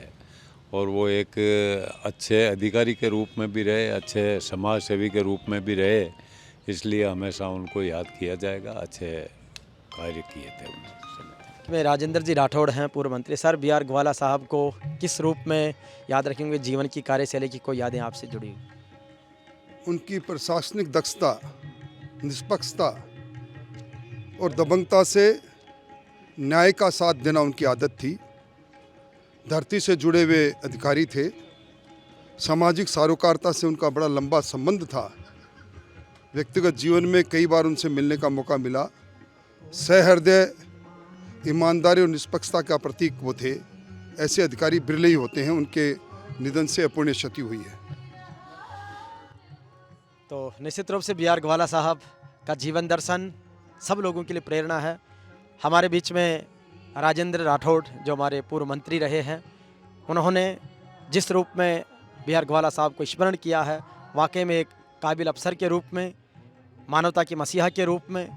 और वो एक अच्छे अधिकारी के रूप में भी रहे, अच्छे समाज सेवी के रूप में भी रहे, इसलिए हमेशा उनको याद किया जाएगा। अच्छे कार्य किए थे उन्होंने। राजेंद्र जी राठौड़ हैं, पूर्व मंत्री। सर, बी आर ग्वाला साहब को किस रूप में याद रखेंगे? जीवन की कार्यशैली की कोई यादें आपसे जुड़ी हुई? उनकी प्रशासनिक दक्षता, निष्पक्षता और दबंगता से न्याय का साथ देना उनकी आदत थी। धरती से जुड़े हुए अधिकारी थे। सामाजिक सारोकारिता से उनका बड़ा लंबा संबंध था। व्यक्तिगत जीवन में कई बार उनसे मिलने का मौका मिला। सहृदय, ईमानदारी और निष्पक्षता का प्रतीक वो थे। ऐसे अधिकारी बिरले ही होते हैं। उनके निधन से अपूर्णीय क्षति हुई है। तो निश्चित रूप से बी आर ग्वाला साहब का जीवन दर्शन सब लोगों के लिए प्रेरणा है। हमारे बीच में राजेंद्र राठौड़ जो हमारे पूर्व मंत्री रहे हैं, उन्होंने जिस रूप में बी आर ग्वाला साहब को स्मरण किया है, वाकई में एक काबिल अफसर के रूप में, मानवता के मसीहा के रूप में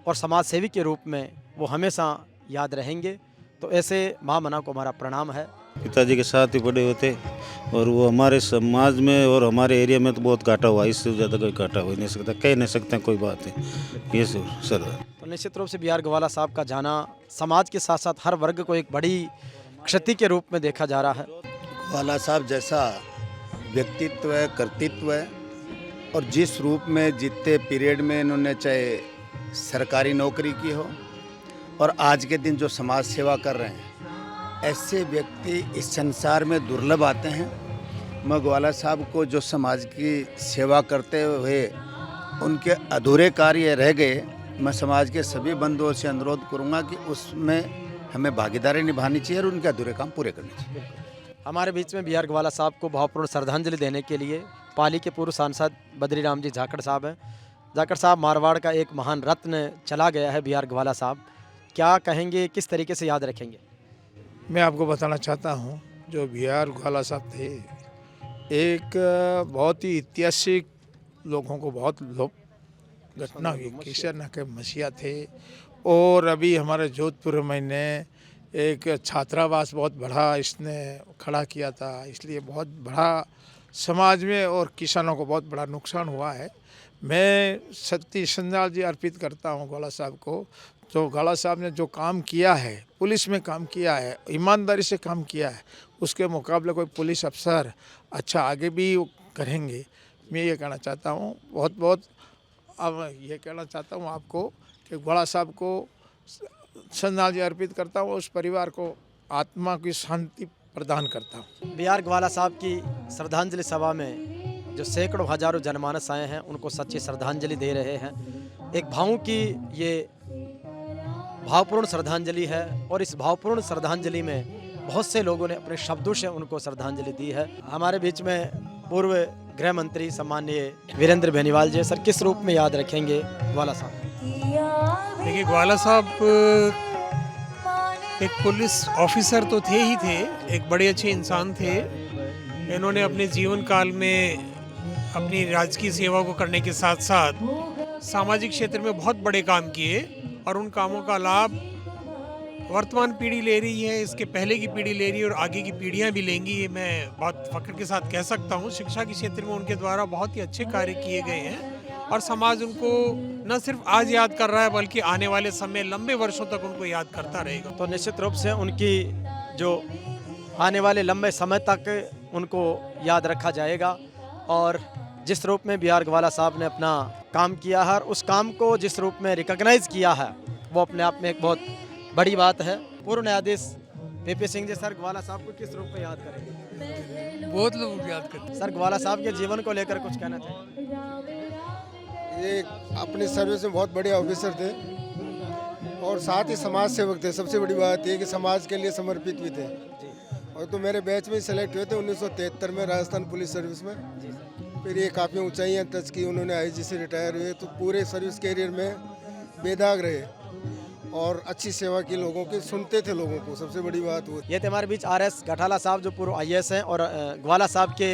और समाज सेवी के रूप में वो हमेशा याद रहेंगे। तो ऐसे महामना को हमारा प्रणाम है। पिताजी के साथ ही बड़े होते और वो हमारे समाज में और हमारे एरिया में तो बहुत घाटा हुआ, इससे ज़्यादा कोई घाटा हो ही नहीं सकता, कह नहीं सकते कोई बात है ये सर। तो निश्चित रूप से बी आर ग्वाला साहब का जाना समाज के साथ साथ हर वर्ग को एक बड़ी क्षति के रूप में देखा जा रहा है। ग्वाला साहब जैसा व्यक्तित्व है, कर्तृत्व है और जिस रूप में जितने पीरियड में इन्होंने चाहे सरकारी नौकरी की हो और आज के दिन जो समाज सेवा कर रहे हैं, ऐसे व्यक्ति इस संसार में दुर्लभ आते हैं। मैं ग्वाला साहब को जो समाज की सेवा करते हुए उनके अधूरे कार्य रह गए, मैं समाज के सभी बंधुओं से अनुरोध करूंगा कि उसमें हमें भागीदारी निभानी चाहिए और उनके अधूरे काम पूरे करने चाहिए। हमारे बीच में बी आर ग्वाला साहब को भावपूर्ण श्रद्धांजलि देने के लिए पाली के पूर्व सांसद बद्री राम जी झाकड़ साहब हैं। झाकड़ साहब, मारवाड़ का एक महान रत्न चला गया है बी आर ग्वाला साहब, क्या कहेंगे, किस तरीके से याद रखेंगे? मैं आपको बताना चाहता हूँ, जो बी आर ग्वाला साहब थे एक बहुत ही ऐतिहासिक, लोगों को बहुत घटना हुई, किशन के मसीहा थे। और अभी हमारे जोधपुर में ने एक छात्रावास बहुत बड़ा इसने खड़ा किया था, इसलिए बहुत बड़ा समाज में और किसानों को बहुत बड़ा नुकसान हुआ है। मैं सत्य श्रद्धांजलि अर्पित करता हूँ ग्वाला साहब को। जो ग्वाला साहब ने जो काम किया है, पुलिस में काम किया है, ईमानदारी से काम किया है, उसके मुकाबले कोई पुलिस अफसर अच्छा आगे भी करेंगे। मैं ये कहना चाहता हूँ, बहुत अब ये कहना चाहता हूँ आपको कि ग्वाला साहब को श्रद्धांजलि अर्पित करता हूँ, उस परिवार को आत्मा की शांति प्रदान करता हूँ। बी आर ग्वाला साहब की श्रद्धांजलि सभा में जो सैकड़ों हजारों जनमानस आए हैं, उनको सच्ची श्रद्धांजलि दे रहे हैं। एक भावों की ये भावपूर्ण श्रद्धांजलि है और इस भावपूर्ण श्रद्धांजलि में बहुत से लोगों ने अपने शब्दों से उनको श्रद्धांजलि दी है। हमारे बीच में पूर्व गृह मंत्री सम्माननीय वीरेंद्र बेनीवाल जी, सर किस रूप में याद रखेंगे ग्वाला साहब? देखिए, ग्वाला साहब एक पुलिस ऑफिसर तो थे ही थे, एक बड़े अच्छे इंसान थे। इन्होंने अपने जीवन काल में अपनी राजकीय सेवा को करने के साथ साथ सामाजिक क्षेत्र में बहुत बड़े काम किए और उन कामों का लाभ वर्तमान पीढ़ी ले रही है, इसके पहले की पीढ़ी ले रही है और आगे की पीढ़ियां भी लेंगी। ये मैं बहुत फख्र के साथ कह सकता हूँ। शिक्षा के क्षेत्र में उनके द्वारा बहुत ही अच्छे कार्य किए गए हैं और समाज उनको न सिर्फ आज याद कर रहा है बल्कि आने वाले समय लंबे वर्षों तक उनको याद करता रहेगा। तो निश्चित रूप से उनकी जो आने वाले लंबे समय तक उनको याद रखा जाएगा और जिस रूप में बी आर ग्वाला साहब ने अपना काम किया है, उस काम को जिस रूप में रिकॉग्नाइज किया है, वो अपने आप में एक बहुत बड़ी बात है। पूर्व न्यायाधीश पी सिंह जी, सर ग्वाला साहब को किस रूप में याद करेंगे? बहुत लोग याद करते हैं। सर, ग्वाला साहब के जीवन को लेकर कुछ कहना चाहिए? ये अपनी सर्विस में बहुत बड़े ऑफिसर थे और साथ ही समाज सेवक थे। सबसे बड़ी बात ये कि समाज के लिए समर्पित भी थे। और तो मेरे बैच में सेलेक्ट हुए थे 1973 में राजस्थान पुलिस सर्विस में। फिर ये काफ़ी ऊंचाइयां टच की, उन्होंने आईजी से रिटायर हुए, तो पूरे सर्विस कैरियर में बेदाग रहे और अच्छी सेवा की, लोगों की सुनते थे लोगों को। सबसे बड़ी बात वो। ये थे हमारे बीच RS घटाला साहब, जो पूर्व IAS हैं और ग्वाला साहब के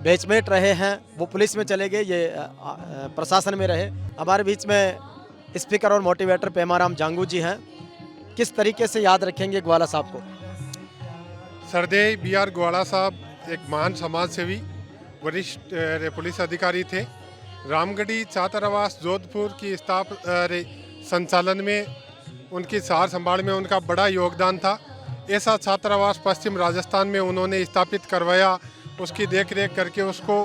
बैचमेट रहे हैं। वो पुलिस में चले गए, ये प्रशासन में रहे। हमारे बीच में स्पीकर और मोटिवेटर पेमाराम जांगू जी हैं। किस तरीके से याद रखेंगे ग्वाला साहब को? सरदेय बी आर ग्वाला साहब एक महान समाज सेवी वरिष्ठ पुलिस अधिकारी थे। रामगढ़ी छात्रावास जोधपुर की संचालन में, उनकी सार संभाल में उनका बड़ा योगदान था। ऐसा छात्रावास पश्चिम राजस्थान में उन्होंने स्थापित करवाया, उसकी देखरेख करके उसको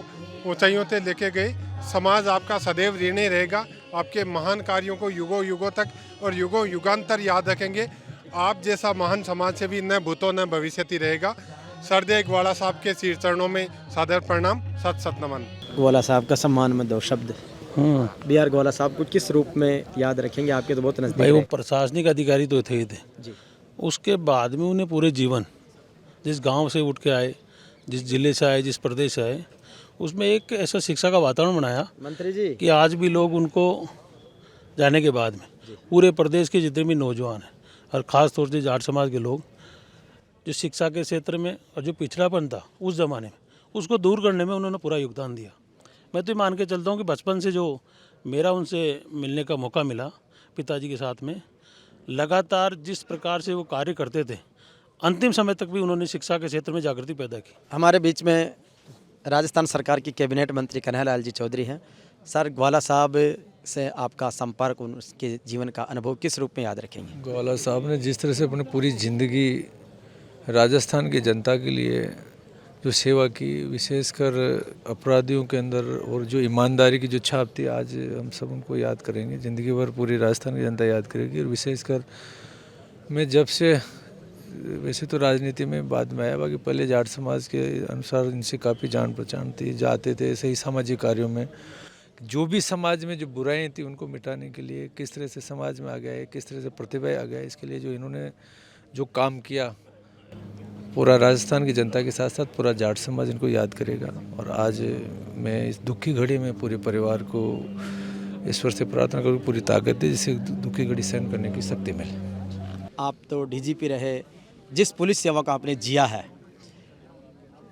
ऊंचाइयों से लेके गए। समाज आपका सदैव ऋणी रहेगा, आपके महान कार्यों को युगों युगों तक और युगों युगांतर याद रखेंगे। आप जैसा महान समाज सेवी न भूतो न भविष्यति रहेगा। सरदेय ग्वाला साहब के सिर चरणों में सादर प्रणाम, सत सत नमन। ग्वाला साहब का सम्मान में 2 शब्द। बी आर ग्वाला साहब को किस रूप में याद रखेंगे? आपके तो बहुत नजदीक भाई, वो प्रशासनिक अधिकारी तो थे ही थे जी। उसके बाद में उन्हें पूरे जीवन, जिस गांव से उठ के आए, जिस जिले से आए, जिस प्रदेश से आए, उसमें एक ऐसा शिक्षा का वातावरण बनाया मंत्री जी कि आज भी लोग उनको जाने के बाद में पूरे प्रदेश के जितने भी नौजवान हैं और ख़ास तौर से जाट समाज के लोग, जो शिक्षा के क्षेत्र में और जो पिछड़ापन था उस ज़माने में, उसको दूर करने में उन्होंने पूरा योगदान दिया। मैं तो मान के चलता हूँ कि बचपन से जो मेरा उनसे मिलने का मौका मिला पिताजी के साथ में, लगातार जिस प्रकार से वो कार्य करते थे, अंतिम समय तक भी उन्होंने शिक्षा के क्षेत्र में जागृति पैदा की। हमारे बीच में राजस्थान सरकार की कैबिनेट मंत्री कन्हैयालाल जी चौधरी हैं। सर, ग्वाला साहब से आपका संपर्क, उनके जीवन का अनुभव किस रूप में याद रखेंगे? ग्वाला साहब ने जिस तरह से अपनी पूरी ज़िंदगी राजस्थान की जनता के लिए जो सेवा की, विशेषकर अपराधियों के अंदर, और जो ईमानदारी की जो छाप थी, आज हम सब उनको याद करेंगे। ज़िंदगी भर पूरी राजस्थान की जनता याद करेगी। और विशेषकर मैं जब से, वैसे तो राजनीति में बाद में आया, बाकी पहले जाट समाज के अनुसार इनसे काफ़ी जान पहचान थी, जाते थे ऐसे ही सामाजिक कार्यों में। जो भी समाज में जो बुराइयाँ थी उनको मिटाने के लिए किस तरह से समाज में आ गया है, किस तरह से प्रतिभा आ गया है, इसके लिए जो इन्होंने जो काम किया, पूरा राजस्थान की जनता के साथ साथ पूरा जाट समाज इनको याद करेगा। और आज मैं इस दुखी घड़ी में पूरे परिवार को ईश्वर से प्रार्थना करूँ पूरी ताकत दे, जिससे दुखी घड़ी सहन करने की शक्ति मिले। आप तो डीजीपी रहे, जिस पुलिस सेवा का आपने जिया है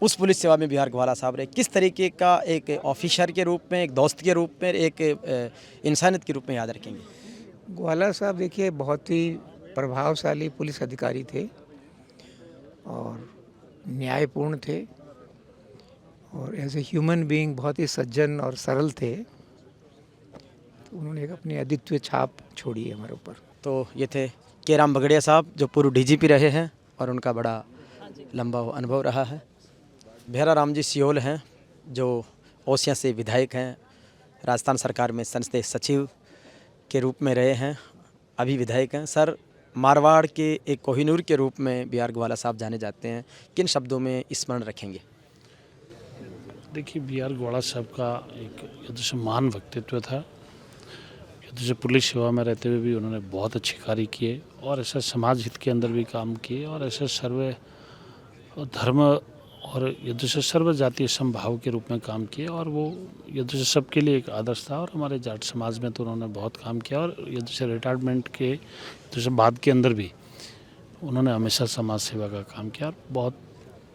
उस पुलिस सेवा में BR ग्वाला साहब रहे, किस तरीके का एक ऑफिसर के रूप में, एक दोस्त के रूप में, एक इंसानियत के रूप में याद रखेंगे? ग्वाला साहब देखिए बहुत ही प्रभावशाली पुलिस अधिकारी थे और न्यायपूर्ण थे और एज ए ह्यूमन बीइंग बहुत ही सज्जन और सरल थे। तो उन्होंने एक अपनी अद्वितीय छाप छोड़ी है हमारे ऊपर। तो ये थे के राम बगड़िया साहब, जो पूर्व DGP रहे हैं और उनका बड़ा लंबा अनुभव रहा है। भेरा राम जी सियोल हैं, जो ओसिया से विधायक हैं, राजस्थान सरकार में संसदीय सचिव के रूप में रहे हैं, अभी विधायक हैं। सर, मारवाड़ के एक कोहिनूर के रूप में BR ग्वाला साहब जाने जाते हैं, किन शब्दों में स्मरण रखेंगे? देखिए, BR ग्वाला साहब का एक यदृश महान व्यक्तित्व था। यदृश पुलिस सेवा में रहते हुए भी उन्होंने बहुत अच्छे कार्य किए और ऐसा समाज हित के अंदर भी काम किए और ऐसे सर्व धर्म और यदृश सर्व जातीय समभाव के रूप में काम किए और वो यदृश सबके लिए एक आदर्श था। और हमारे जाट समाज में तो उन्होंने बहुत काम किया और यदृश रिटायरमेंट के यदृश बाद के अंदर भी उन्होंने हमेशा समाज सेवा का काम किया और बहुत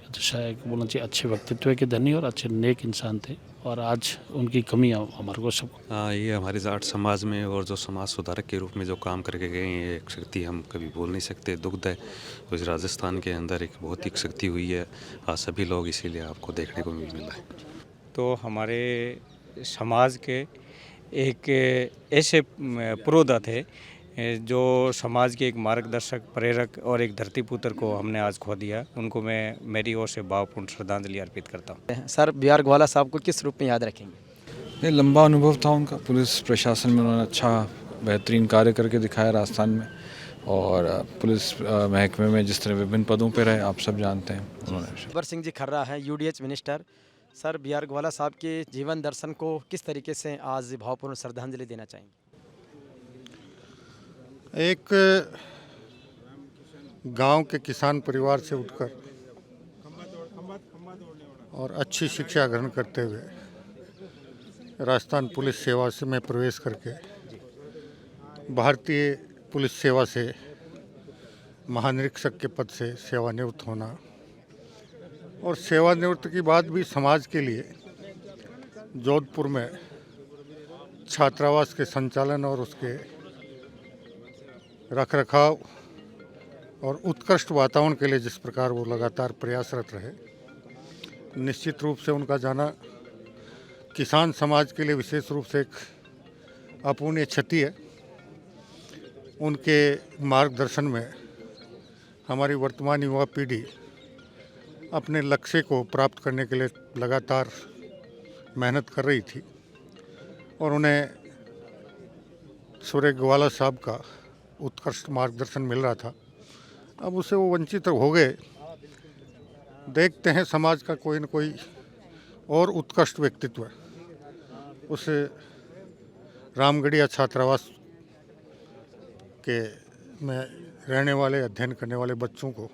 यदृश एक बोलना चाहिए अच्छे व्यक्तित्व के धनी और अच्छे नेक इंसान थे और आज उनकी कमी हमारे को सब। ये हमारे जाट समाज में और जो समाज सुधारक के रूप में जो काम करके गए हैं, ये एक शक्ति हम कभी बोल नहीं सकते। दुग्ध है उस राजस्थान के अंदर एक बहुत ही शक्ति हुई है, आज सभी लोग इसीलिए आपको देखने को भी मिला है। तो हमारे समाज के एक ऐसे पुरोधा थे जो समाज के एक मार्गदर्शक, प्रेरक और एक धरतीपुत्र को हमने आज खो दिया। उनको मैं मेरी ओर से भावपूर्ण श्रद्धांजलि अर्पित करता हूँ। सर, BR ग्वाला साहब को किस रूप में याद रखेंगे? ये लंबा अनुभव था उनका, पुलिस प्रशासन में उन्होंने अच्छा बेहतरीन कार्य करके दिखाया राजस्थान में और पुलिस महकमे में जिस तरह विभिन्न पदों पर रहे आप सब जानते हैं। उन्होंने अकबर सिंह जी खर्रा हैं, UDH मिनिस्टर। सर, BR ग्वाला साहब के जीवन दर्शन को किस तरीके से आज भावपूर्ण श्रद्धांजलि देना चाहेंगे? एक गांव के किसान परिवार से उठकर और अच्छी शिक्षा ग्रहण करते हुए राजस्थान पुलिस सेवा से में प्रवेश करके भारतीय पुलिस सेवा से महानिरीक्षक के पद से सेवानिवृत्त होना और सेवानिवृत्त की बाद भी समाज के लिए जोधपुर में छात्रावास के संचालन और उसके रखरखाव और उत्कृष्ट वातावरण के लिए जिस प्रकार वो लगातार प्रयासरत रहे, निश्चित रूप से उनका जाना किसान समाज के लिए विशेष रूप से एक अपूर्णीय क्षति है। उनके मार्गदर्शन में हमारी वर्तमान युवा पीढ़ी अपने लक्ष्य को प्राप्त करने के लिए लगातार मेहनत कर रही थी और उन्हें सूर्य ग्वाला साहब का उत्कृष्ट मार्गदर्शन मिल रहा था। अब उसे वो वंचित हो गए। देखते हैं समाज का कोई न कोई और उत्कृष्ट व्यक्तित्व उसे रामगढ़िया छात्रावास के में रहने वाले, अध्ययन करने वाले बच्चों को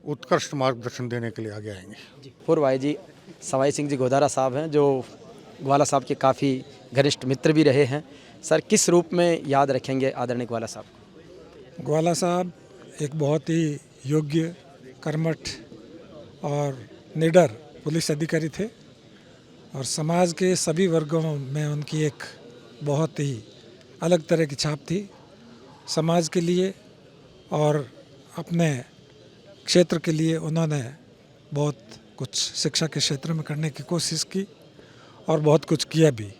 उत्कृष्ट मार्गदर्शन देने के लिए आगे आएंगे। पूर्व IG सवाई सिंह जी गोदारा साहब हैं, जो ग्वाला साहब के काफ़ी घनिष्ठ मित्र भी रहे हैं। सर, किस रूप में याद रखेंगे आदरणीय ग्वाला साहब को? ग्वाला साहब एक बहुत ही योग्य, कर्मठ और निडर पुलिस अधिकारी थे और समाज के सभी वर्गों में उनकी एक बहुत ही अलग तरह की छाप थी। समाज के लिए और अपने क्षेत्र के लिए उन्होंने बहुत कुछ शिक्षा के क्षेत्र में करने की कोशिश की और बहुत कुछ किया भी।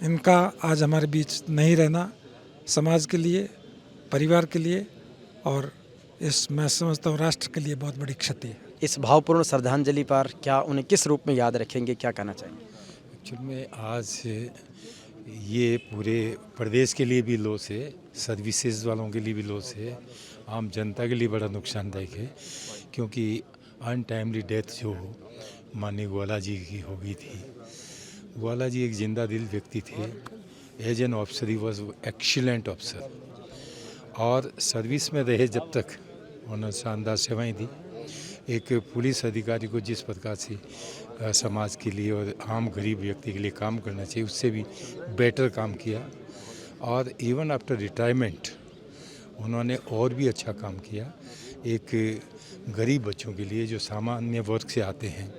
इनका आज हमारे बीच नहीं रहना समाज के लिए, परिवार के लिए और इस मैं समझता हूँ राष्ट्र के लिए बहुत बड़ी क्षति है। इस भावपूर्ण श्रद्धांजलि पर क्या उन्हें किस रूप में याद रखेंगे, क्या कहना चाहेंगे? एक्चुअल में आज ये पूरे प्रदेश के लिए भी लॉस है, सर्विसेज वालों के लिए भी लॉस है, आम जनता के लिए बड़ा नुकसानदायक है क्योंकि अनटाइमली डेथ जो माननीय ग्वाला जी की हो गई थी। ग्वाला जी एक जिंदा दिल व्यक्ति थे। As an officer he was excellent officer और सर्विस में रहे जब तक उन्होंने शानदार सेवाएं दी। एक पुलिस अधिकारी को जिस प्रकार से समाज के लिए और आम गरीब व्यक्ति के लिए काम करना चाहिए, उससे भी बेटर काम किया। और इवन आफ्टर रिटायरमेंट उन्होंने और भी अच्छा काम किया। एक गरीब बच्चों के लिए जो सामान्य वर्ग से आते हैं,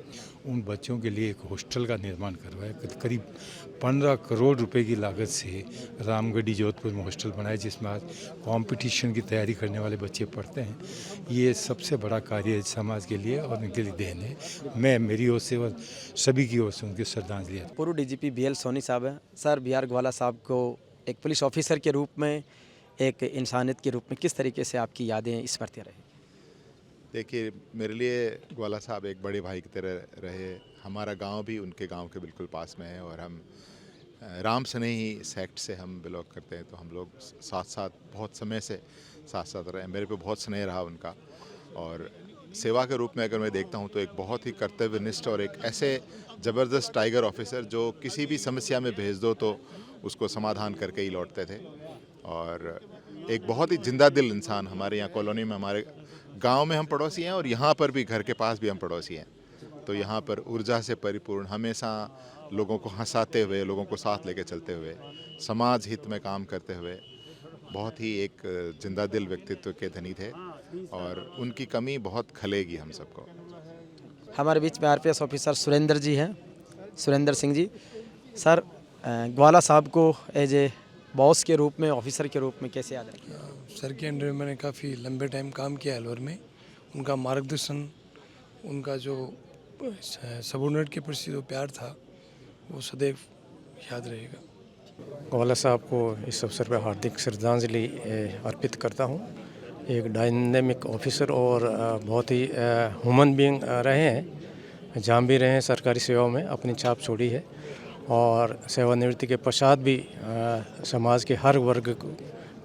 उन बच्चों के लिए एक हॉस्टल का निर्माण करवाया। करीब 15 करोड़ रुपए की लागत से रामगढ़ी जोधपुर में हॉस्टल बनाया, जिसमें आज कंपटीशन की तैयारी करने वाले बच्चे पढ़ते हैं। ये सबसे बड़ा कार्य है समाज के लिए और उनके लिए देन है। मैं मेरी ओर से और सभी की ओर से उनकी श्रद्धांजलि। पूर्व डीजीपी BL सोनी साहब हैं। सर, BR ग्वाला साहब को एक पुलिस ऑफिसर के रूप में, एक इंसानियत के रूप में किस तरीके से आपकी यादें इस पर रही? देखिए, मेरे लिए ग्वाला साहब एक बड़े भाई की तरह रहे। हमारा गांव भी उनके गांव के बिल्कुल पास में है और हम राम स्नेही सेक्ट से हम बिलोंग करते हैं, तो हम लोग साथ साथ बहुत समय से साथ साथ रहे। मेरे पे बहुत स्नेह रहा उनका। और सेवा के रूप में अगर मैं देखता हूं तो एक बहुत ही कर्तव्यनिष्ठ और एक ऐसे ज़बरदस्त टाइगर ऑफिसर जो किसी भी समस्या में भेज दो तो उसको समाधान करके ही लौटते थे। और एक बहुत ही जिंदा दिल इंसान। हमारे यहाँ कॉलोनी में, हमारे गांव में हम पड़ोसी हैं और यहाँ पर भी, घर के पास भी हम पड़ोसी हैं। तो यहाँ पर ऊर्जा से परिपूर्ण, हमेशा लोगों को हंसाते हुए, लोगों को साथ लेके चलते हुए, समाज हित में काम करते हुए बहुत ही एक जिंदा दिल व्यक्तित्व के धनी थे और उनकी कमी बहुत खलेगी हम सबको। हमारे बीच में RPS ऑफिसर सुरेंद्र जी हैं, सुरेंद्र सिंह जी। सर, ग्वाला साहब को एज ए बॉस के रूप में, ऑफिसर के रूप में कैसे याद रखें? सर के अंडर में मैंने काफ़ी लंबे टाइम काम किया अलवर में। उनका मार्गदर्शन, उनका जो सबऑर्डिनेट के प्रति जो प्यार था, वो सदैव याद रहेगा। ग्वाला साहब को इस अवसर पर हार्दिक श्रद्धांजलि अर्पित करता हूँ। एक डायनेमिक ऑफिसर और बहुत ही ह्यूमन बीइंग रहे हैं। जहाँ भी रहे हैं सरकारी सेवाओं में अपनी छाप छोड़ी है और सेवानिवृत्ति के पश्चात भी समाज के हर वर्ग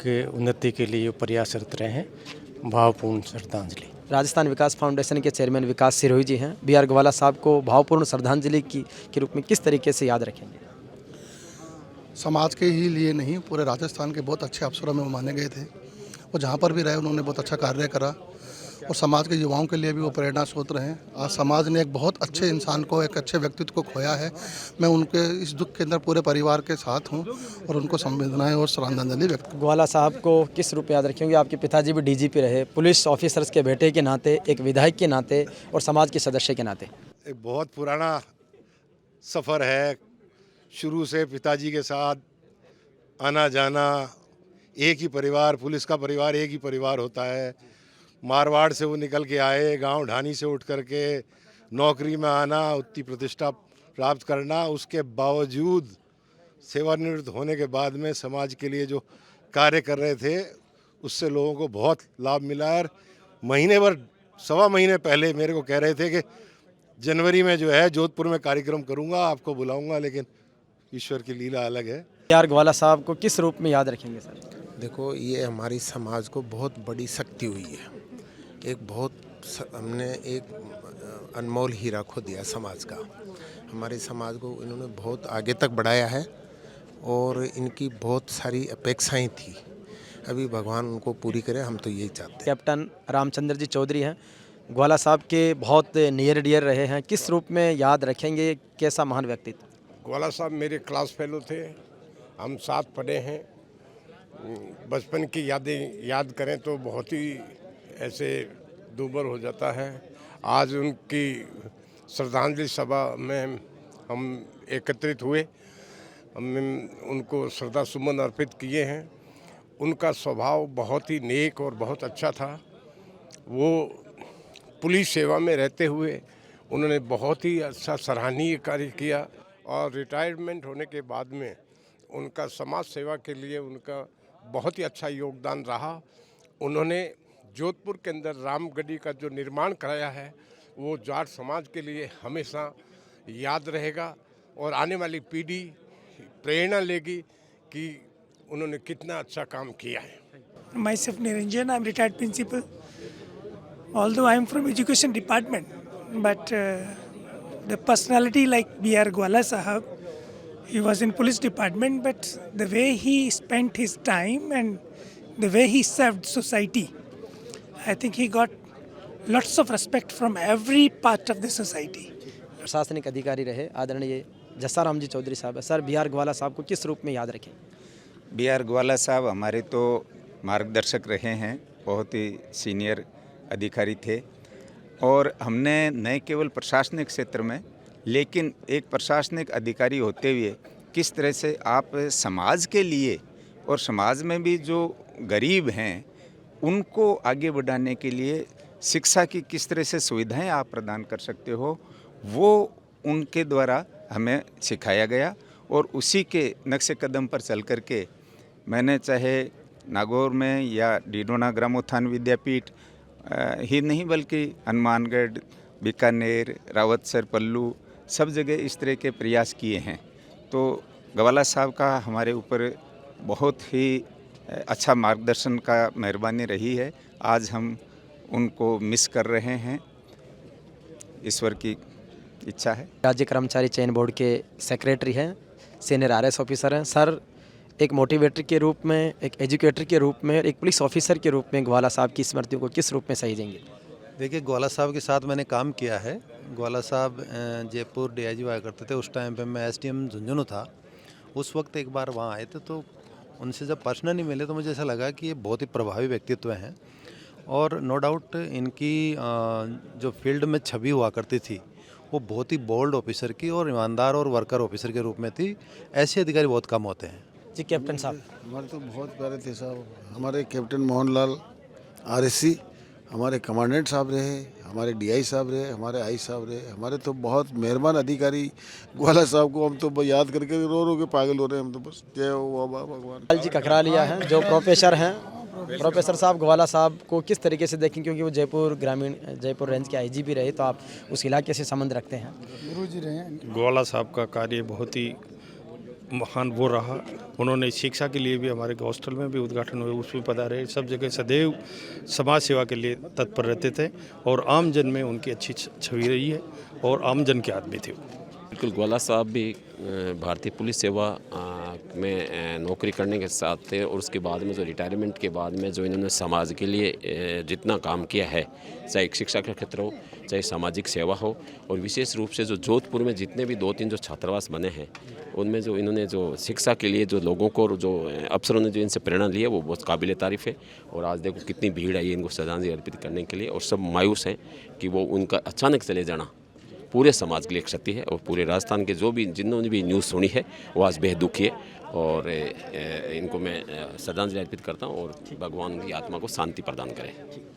के उन्नति के लिए प्रयासरत रहे हैं। भावपूर्ण श्रद्धांजलि। राजस्थान विकास फाउंडेशन के चेयरमैन विकास सिरोही जी हैं। BR ग्वाला साहब को भावपूर्ण श्रद्धांजलि के रूप में किस तरीके से याद रखेंगे? समाज के ही लिए नहीं, पूरे राजस्थान के बहुत अच्छे अफसरों में वो माने गए थे। वो जहाँ पर भी रहे उन्होंने बहुत अच्छा कार्य करा और समाज के युवाओं के लिए भी वो प्रेरणा स्रोत रहे। आज समाज ने एक बहुत अच्छे इंसान को, एक अच्छे व्यक्तित्व को खोया है। मैं उनके इस दुख के अंदर पूरे परिवार के साथ हूँ और उनको संवेदनाएं और श्रद्धांजलि व्यक्त। ग्वाला साहब को किस रूप में याद रखेंगे? आपके पिताजी भी DGP रहे, पुलिस ऑफिसर्स के बेटे के नाते, एक विधायक के नाते और समाज के सदस्य के नाते। एक बहुत पुराना सफ़र है। शुरू से पिताजी के साथ आना जाना, एक ही परिवार, पुलिस का परिवार एक ही परिवार होता है। मारवाड़ से वो निकल के आए, गांव ढानी से उठ करके नौकरी में आना, उतनी प्रतिष्ठा प्राप्त करना, उसके बावजूद सेवानिवृत्त होने के बाद में समाज के लिए जो कार्य कर रहे थे उससे लोगों को बहुत लाभ मिला। और महीने भर, सवा महीने पहले मेरे को कह रहे थे कि जनवरी में जो है जोधपुर में कार्यक्रम करूंगा, आपको बुलाऊंगा, लेकिन ईश्वर की लीला अलग है। BR ग्वाला साहब को किस रूप में याद रखेंगे सर? देखो, ये हमारी समाज को बहुत बड़ी शक्ति हुई है। हमने एक अनमोल हीरा खो दिया समाज का। हमारे समाज को इन्होंने बहुत आगे तक बढ़ाया है और इनकी बहुत सारी अपेक्षाएं थी। अभी भगवान उनको पूरी करे, हम तो यही चाहते हैं। कैप्टन रामचंद्र जी चौधरी हैं, ग्वाला साहब के बहुत नियर डियर रहे हैं। किस रूप में याद रखेंगे? कैसा महान व्यक्तित्व? ग्वाला साहब मेरे क्लास फेलो थे, हम साथ पढ़े हैं। बचपन की यादें याद करें तो बहुत ही ऐसे दूबर हो जाता है। आज उनकी श्रद्धांजलि सभा में हम एकत्रित हुए, हम उनको श्रद्धा सुमन अर्पित किए हैं। उनका स्वभाव बहुत ही नेक और बहुत अच्छा था। वो पुलिस सेवा में रहते हुए उन्होंने बहुत ही अच्छा सराहनीय कार्य किया और रिटायरमेंट होने के बाद में उनका समाज सेवा के लिए उनका बहुत ही अच्छा योगदान रहा। उन्होंने जोधपुर के अंदर रामगढ़ी का जो निर्माण कराया है वो जाट समाज के लिए हमेशा याद रहेगा और आने वाली पीढ़ी प्रेरणा लेगी कि उन्होंने कितना अच्छा काम किया है। Myself Niranjan, I'm retired principal. Although I'm from education department, but the personality like BR Gwala Sahab, he was in police department, but the way he spent his time and the way he served society, I think he got lots of respect from every part of the society. प्रशासनिक अधिकारी रहे आदरणीय जस्साराम जी चौधरी साहब है। सर, BR ग्वाला साहब को किस रूप में याद रखें? BR ग्वाला साहब हमारे तो मार्गदर्शक रहे हैं, बहुत ही सीनियर अधिकारी थे और हमने न केवल प्रशासनिक क्षेत्र में लेकिन एक प्रशासनिक अधिकारी होते हुए किस तरह से आप समाज के लिए और समाज में भी जो गरीब हैं उनको आगे बढ़ाने के लिए शिक्षा की किस तरह से सुविधाएं आप प्रदान कर सकते हो, वो उनके द्वारा हमें सिखाया गया और उसी के नक्शे कदम पर चल कर के मैंने चाहे नागौर में या डिडोना ग्रामोत्थान विद्यापीठ ही नहीं बल्कि हनुमानगढ़, बीकानेर, रावतसर, पल्लू सब जगह इस तरह के प्रयास किए हैं। तो ग्वाला साहब का हमारे ऊपर बहुत ही अच्छा मार्गदर्शन का मेहरबानी रही है। आज हम उनको मिस कर रहे हैं, ईश्वर की इच्छा है। राज्य कर्मचारी चयन बोर्ड के सेक्रेटरी हैं, सीनियर RS ऑफिसर हैं। सर, एक मोटिवेटर के रूप में, एक एजुकेटर के रूप में, एक पुलिस ऑफिसर के रूप में ग्वाला साहब की स्मृतियों को किस रूप में सहेजेंगे? देखिए, ग्वाला साहब के साथ मैंने काम किया है। ग्वाला साहब जयपुर DIG हुआ करते थे, उस टाइम पे मैं SDM झुंझुनू था। उस वक्त एक बार वहाँ आए थे तो उनसे जब पर्सनली मिले तो मुझे ऐसा लगा कि ये बहुत ही प्रभावी व्यक्तित्व हैं और नो डाउट इनकी जो फील्ड में छवि हुआ करती थी वो बहुत ही बोल्ड ऑफिसर की और ईमानदार और वर्कर ऑफिसर के रूप में थी। ऐसे अधिकारी बहुत कम होते हैं। जी कैप्टन साहब। हमारे तो बहुत प्यारे थे साहब, हमारे कैप्टन मोहनलाल RSC, हमारे कमांडेंट साहब रहे, हमारे DI साहब रहे, हमारे आई साहब रहे, हमारे तो बहुत मेहरबान अधिकारी ग्वाला साहब को हम तो याद करके रो रो के पागल हो रहे हैं हम तो बस। जय हो बाबा भगवान। जी ककरालिया हैं जो प्रोफेसर हैं, प्रोफेसर साहब ग्वाला साहब को किस तरीके से देखें, क्योंकि वो जयपुर रेंज के IG भी रहे, तो आप उस इलाके से संबंध रखते हैं? गुरुजी रहे। ग्वाला साहब का कार्य बहुत ही महान वो रहा। उन्होंने शिक्षा के लिए भी हमारे हॉस्टल में भी उद्घाटन हुए, उसमें पधारे, सब जगह सदैव समाज सेवा के लिए तत्पर रहते थे और आम जन में उनकी अच्छी छवि रही है और आम जन के आदमी थे। बिल्कुल, ग्वाला साहब भी भारतीय पुलिस सेवा में नौकरी करने के साथ थे और उसके बाद में जो रिटायरमेंट के बाद में जो इन्होंने समाज के लिए जितना काम किया है, चाहे शिक्षा का क्षेत्र हो, चाहे सामाजिक सेवा हो, और विशेष रूप से जो जोधपुर में जितने भी 2-3 जो छात्रावास बने हैं उनमें जो इन्होंने जो शिक्षा के लिए जो लोगों को जो अफसरों ने जो इनसे प्रेरणा ली है वो बहुत काबिल तारीफ़ है। और आज देखो कितनी भीड़ आई है इनको श्रद्धांजलि अर्पित करने के लिए और सब मायूस हैं कि वो उनका अचानक चले जाना पूरे समाज के लिए एक क्षति है और पूरे राजस्थान के जो भी जिन्होंने भी न्यूज़ सुनी है वो आज बेहद दुखी है और इनको मैं श्रद्धांजलि अर्पित करता हूँ और भगवान की आत्मा को शांति प्रदान करें।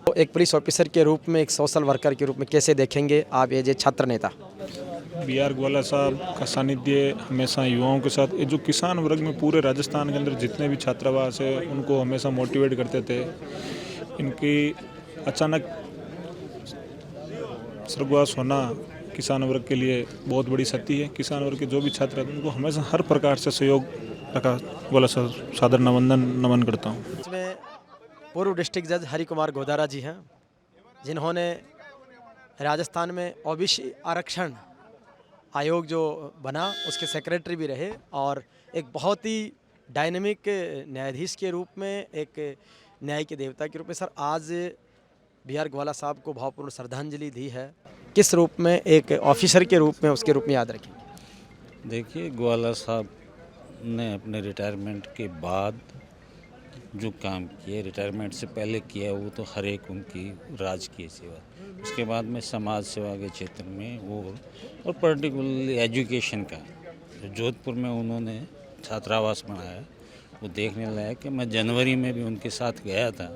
तो एक पुलिस ऑफिसर के रूप में, एक सोशल वर्कर के रूप में कैसे देखेंगे आप ये जो छात्र नेता? BR ग्वाला साहब का सानिध्य हमेशा युवाओं के साथ, ये जो किसान वर्ग में पूरे राजस्थान के अंदर जितने भी छात्रावास है उनको हमेशा मोटिवेट करते थे। इनकी अचानक स्वर्गवास होना किसान वर्ग के लिए बहुत बड़ी क्षति है। किसान वर्ग के जो भी छात्र हैं उनको हमेशा हर प्रकार से सहयोग रखा। ग्वाला साहब सादर नमन करता हूँ। इसमें पूर्व डिस्ट्रिक्ट जज हरि कुमार गोदारा जी हैं, जिन्होंने राजस्थान में OBC आरक्षण आयोग जो बना उसके सेक्रेटरी भी रहे और एक बहुत ही डायनेमिक न्यायाधीश के रूप में, एक न्याय के देवता के रूप में। सर, आज BR ग्वाला साहब को भावपूर्ण श्रद्धांजलि दी है, किस रूप में, एक ऑफिसर के रूप में, उसके रूप में याद रखेंगे? देखिए, ग्वाला साहब ने अपने रिटायरमेंट के बाद जो काम किए, रिटायरमेंट से पहले किया वो तो हर एक उनकी राजकीय सेवा, उसके बाद में समाज सेवा के क्षेत्र में वो और पर्टिकुलरली एजुकेशन का जो जोधपुर में उन्होंने छात्रावास बनाया वो देखने लायक कि मैं जनवरी में भी उनके साथ गया था।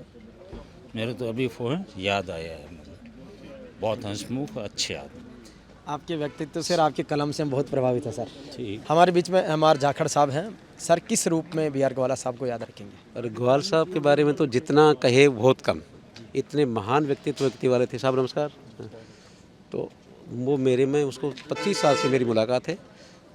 मेरे तो अभी फ़ोन याद आया है। बहुत हंसमुख, अच्छे आदमी। आपके व्यक्तित्व से और आपके कलम से हम बहुत प्रभावित हैं सर। ठीक। हमारे बीच में MR जाखड़ साहब हैं। सर, किस रूप में BR ग्वाला साहब को याद रखेंगे? और ग्वाला साहब के बारे में तो जितना कहे बहुत कम, इतने महान व्यक्ति वाले थे साहब। नमस्कार। तो वो मेरे में उसको 25 साल से मेरी मुलाकात है।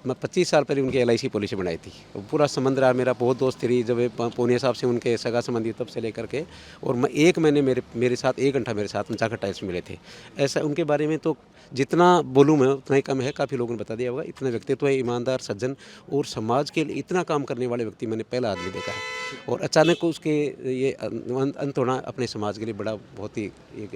मैं 25 साल पहले उनकी LIC पॉलिसी बनाई थी। पूरा संबंध रहा, मेरा बहुत दोस्त थी जब पूनिया साहब से उनके सगा संबंधी तब से लेकर के, और मैं 1 महीने मेरे साथ 1 घंटा मेरे साथ जाकर टाइल्स मिले थे। ऐसा उनके बारे में तो जितना बोलूँ मैं उतना ही कम है। काफ़ी लोगों ने बता दिया होगा। इतना व्यक्तित्व है, ईमानदार, सज्जन और समाज के लिए इतना काम करने वाले व्यक्ति मैंने पहला आदमी देखा है। और अचानक उसके ये अंत होना अपने समाज के लिए बड़ा बहुत ही एक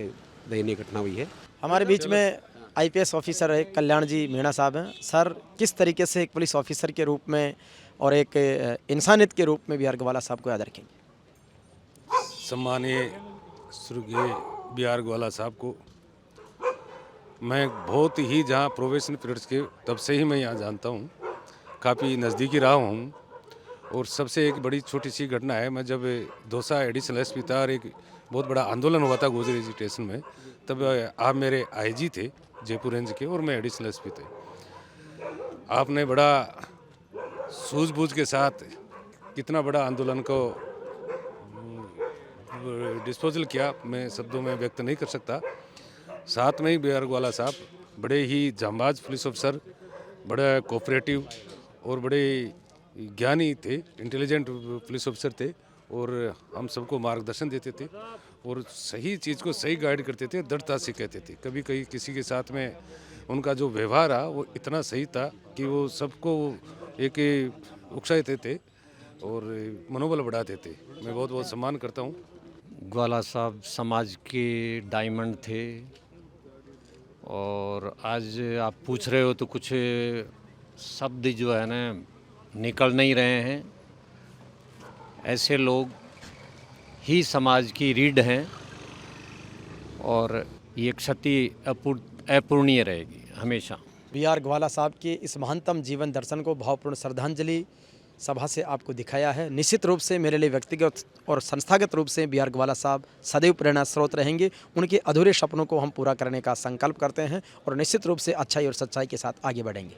दयनीय घटना हुई है। हमारे बीच में आईपीएस ऑफिसर है कल्याण जी मीणा साहब हैं। सर, किस तरीके से एक पुलिस ऑफिसर के रूप में और एक इंसानियत के रूप में बी आर ग्वाला साहब को याद रखेंगे? सम्मानीय स्वर्गीय बी आर ग्वाला साहब को मैं बहुत ही, जहाँ प्रोबेशन पीरियड्स के तब से ही मैं यहाँ जानता हूँ, काफ़ी नज़दीकी रहा हूँ। और सबसे एक बड़ी छोटी सी घटना है, मैं जब दौसा एडिशनल एसपी था और एक बहुत बड़ा आंदोलन हुआ था गोजरी स्टेशन में, तब आप मेरे आईजी थे जयपुर रेंज के और मैं एडिशनल एसपी थे। आपने बड़ा सूझबूझ के साथ कितना बड़ा आंदोलन को डिस्पोजल किया, मैं शब्दों में व्यक्त नहीं कर सकता। साथ में ही बी आर ग्वाला साहब बड़े ही जांबाज पुलिस अफसर, बड़ा कोऑपरेटिव और बड़े ज्ञानी थे, इंटेलिजेंट पुलिस अफसर थे और हम सबको मार्गदर्शन देते थे और सही चीज़ को सही गाइड करते थे, दृढ़ता से कहते थे। कभी कहीं किसी के साथ में उनका जो व्यवहार रहा वो इतना सही था कि वो सबको एक उत्साहित थे और मनोबल बढ़ाते थे। मैं बहुत बहुत सम्मान करता हूँ। ग्वाला साहब समाज के डायमंड थे और आज आप पूछ रहे हो तो कुछ शब्द जो है ना निकल नहीं रहे हैं। ऐसे लोग ही समाज की रीढ़ हैं और ये क्षति अपूर्णीय रहेगी हमेशा। बी आर ग्वाला साहब के इस महानतम जीवन दर्शन को भावपूर्ण श्रद्धांजलि सभा से आपको दिखाया है। निश्चित रूप से मेरे लिए व्यक्तिगत और संस्थागत रूप से बी आर ग्वाला साहब सदैव प्रेरणा स्रोत रहेंगे। उनके अधूरे सपनों को हम पूरा करने का संकल्प करते हैं और निश्चित रूप से अच्छाई और सच्चाई के साथ आगे बढ़ेंगे।